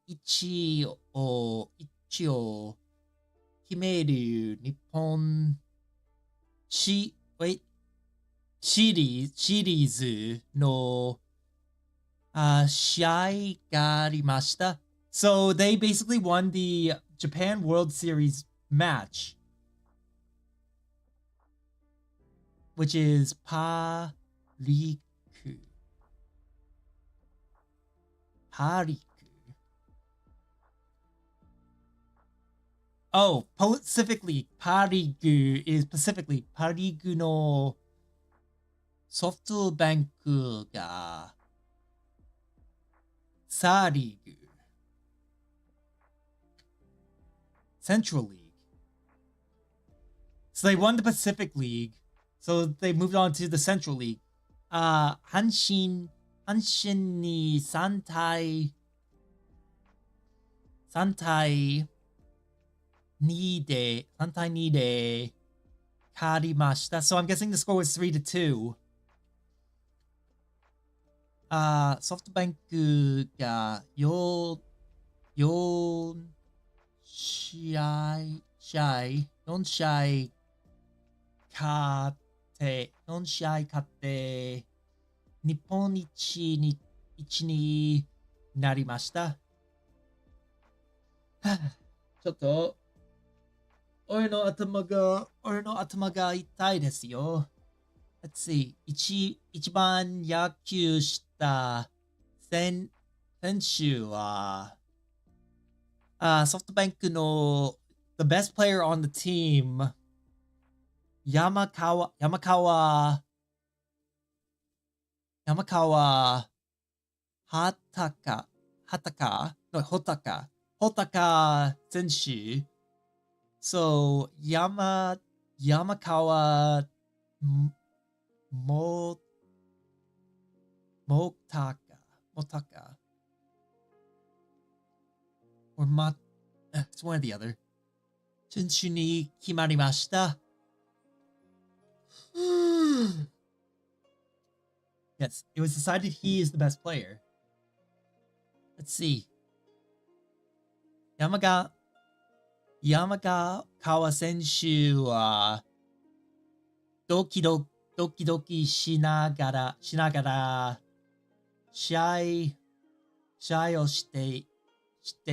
一を決める日本シリーズの試合がありました。So they basically won the Japan World Series match, which is パリク。Oh, specifically, パリグ is specifically パリグのソフトバンクがサリーグ Central League. So they won the Pacific League. So they moved on to the Central League. 阪神に3対2で勝りました。So I'm guessing the score was 3-2. ソフトバンクが4試合勝って日本一になりました。ちょっと俺の頭が痛いですよ。Let's see. 一番野球した選手はソフトバンクの the best player on the team 山川穂高選手。So 山川もたか or it's one or the other 選手に決まりました。Yes, it was decided he is the best player. Let's see. 山川選手はドキドキしながら試合をして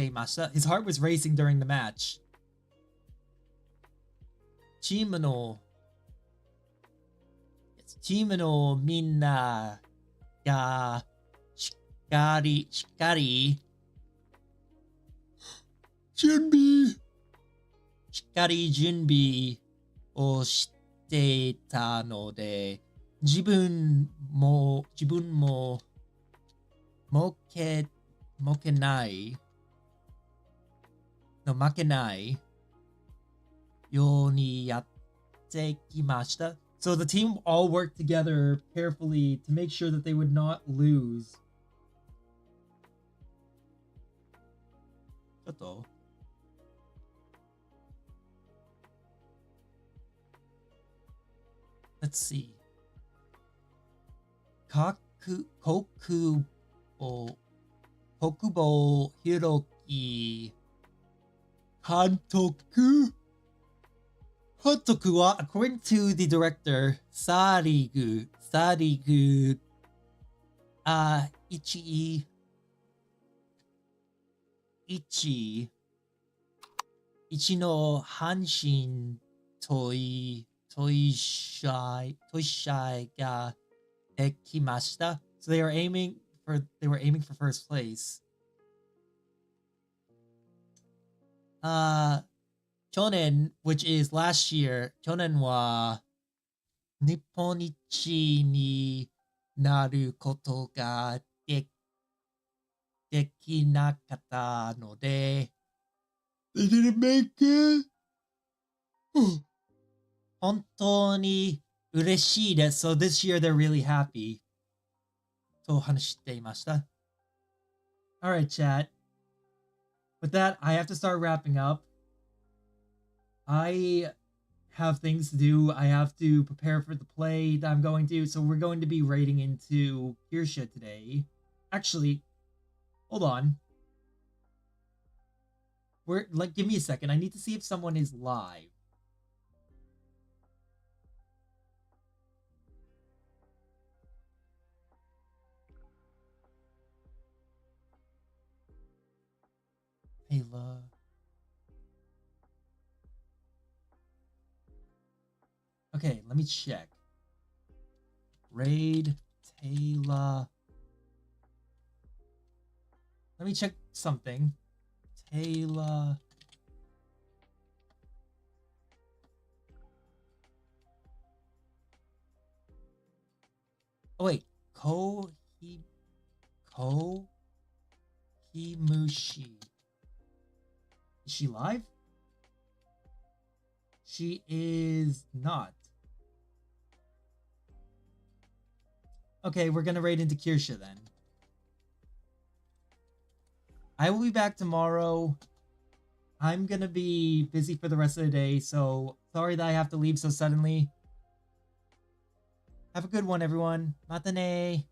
いました。His heart was racing during the match. チームのみんながしっかり準備をしていたので、自分も負けないようにやってきました。So the team all worked together carefully to make sure that they would not lose. ちょっと。Let's see. 国防弘樹監督は according to the director サリグ一の阪神トイシャイができました。So they were aiming for first place. 去年 which is last year 去年は日本一になることができなかったので They didn't make it. 本当に嬉しいです。So this year they're really happy. と話していました。Alright, chat. With that, I have to start wrapping up. I have things to do. I have to prepare for the play that I'm going to. So we're going to be raiding into Kirsha today. Actually, hold on. Give me a second. I need to see if someone is live. Ayla. Okay, let me check. Raid Taylor. Let me check something. Taylor. Oh wait, Kohimushi. Is she live? She is not. Okay, we're gonna raid into Kirsha then. I will be back tomorrow. I'm gonna be busy for the rest of the day, so sorry that I have to leave so suddenly. Have a good one, everyone. Matane.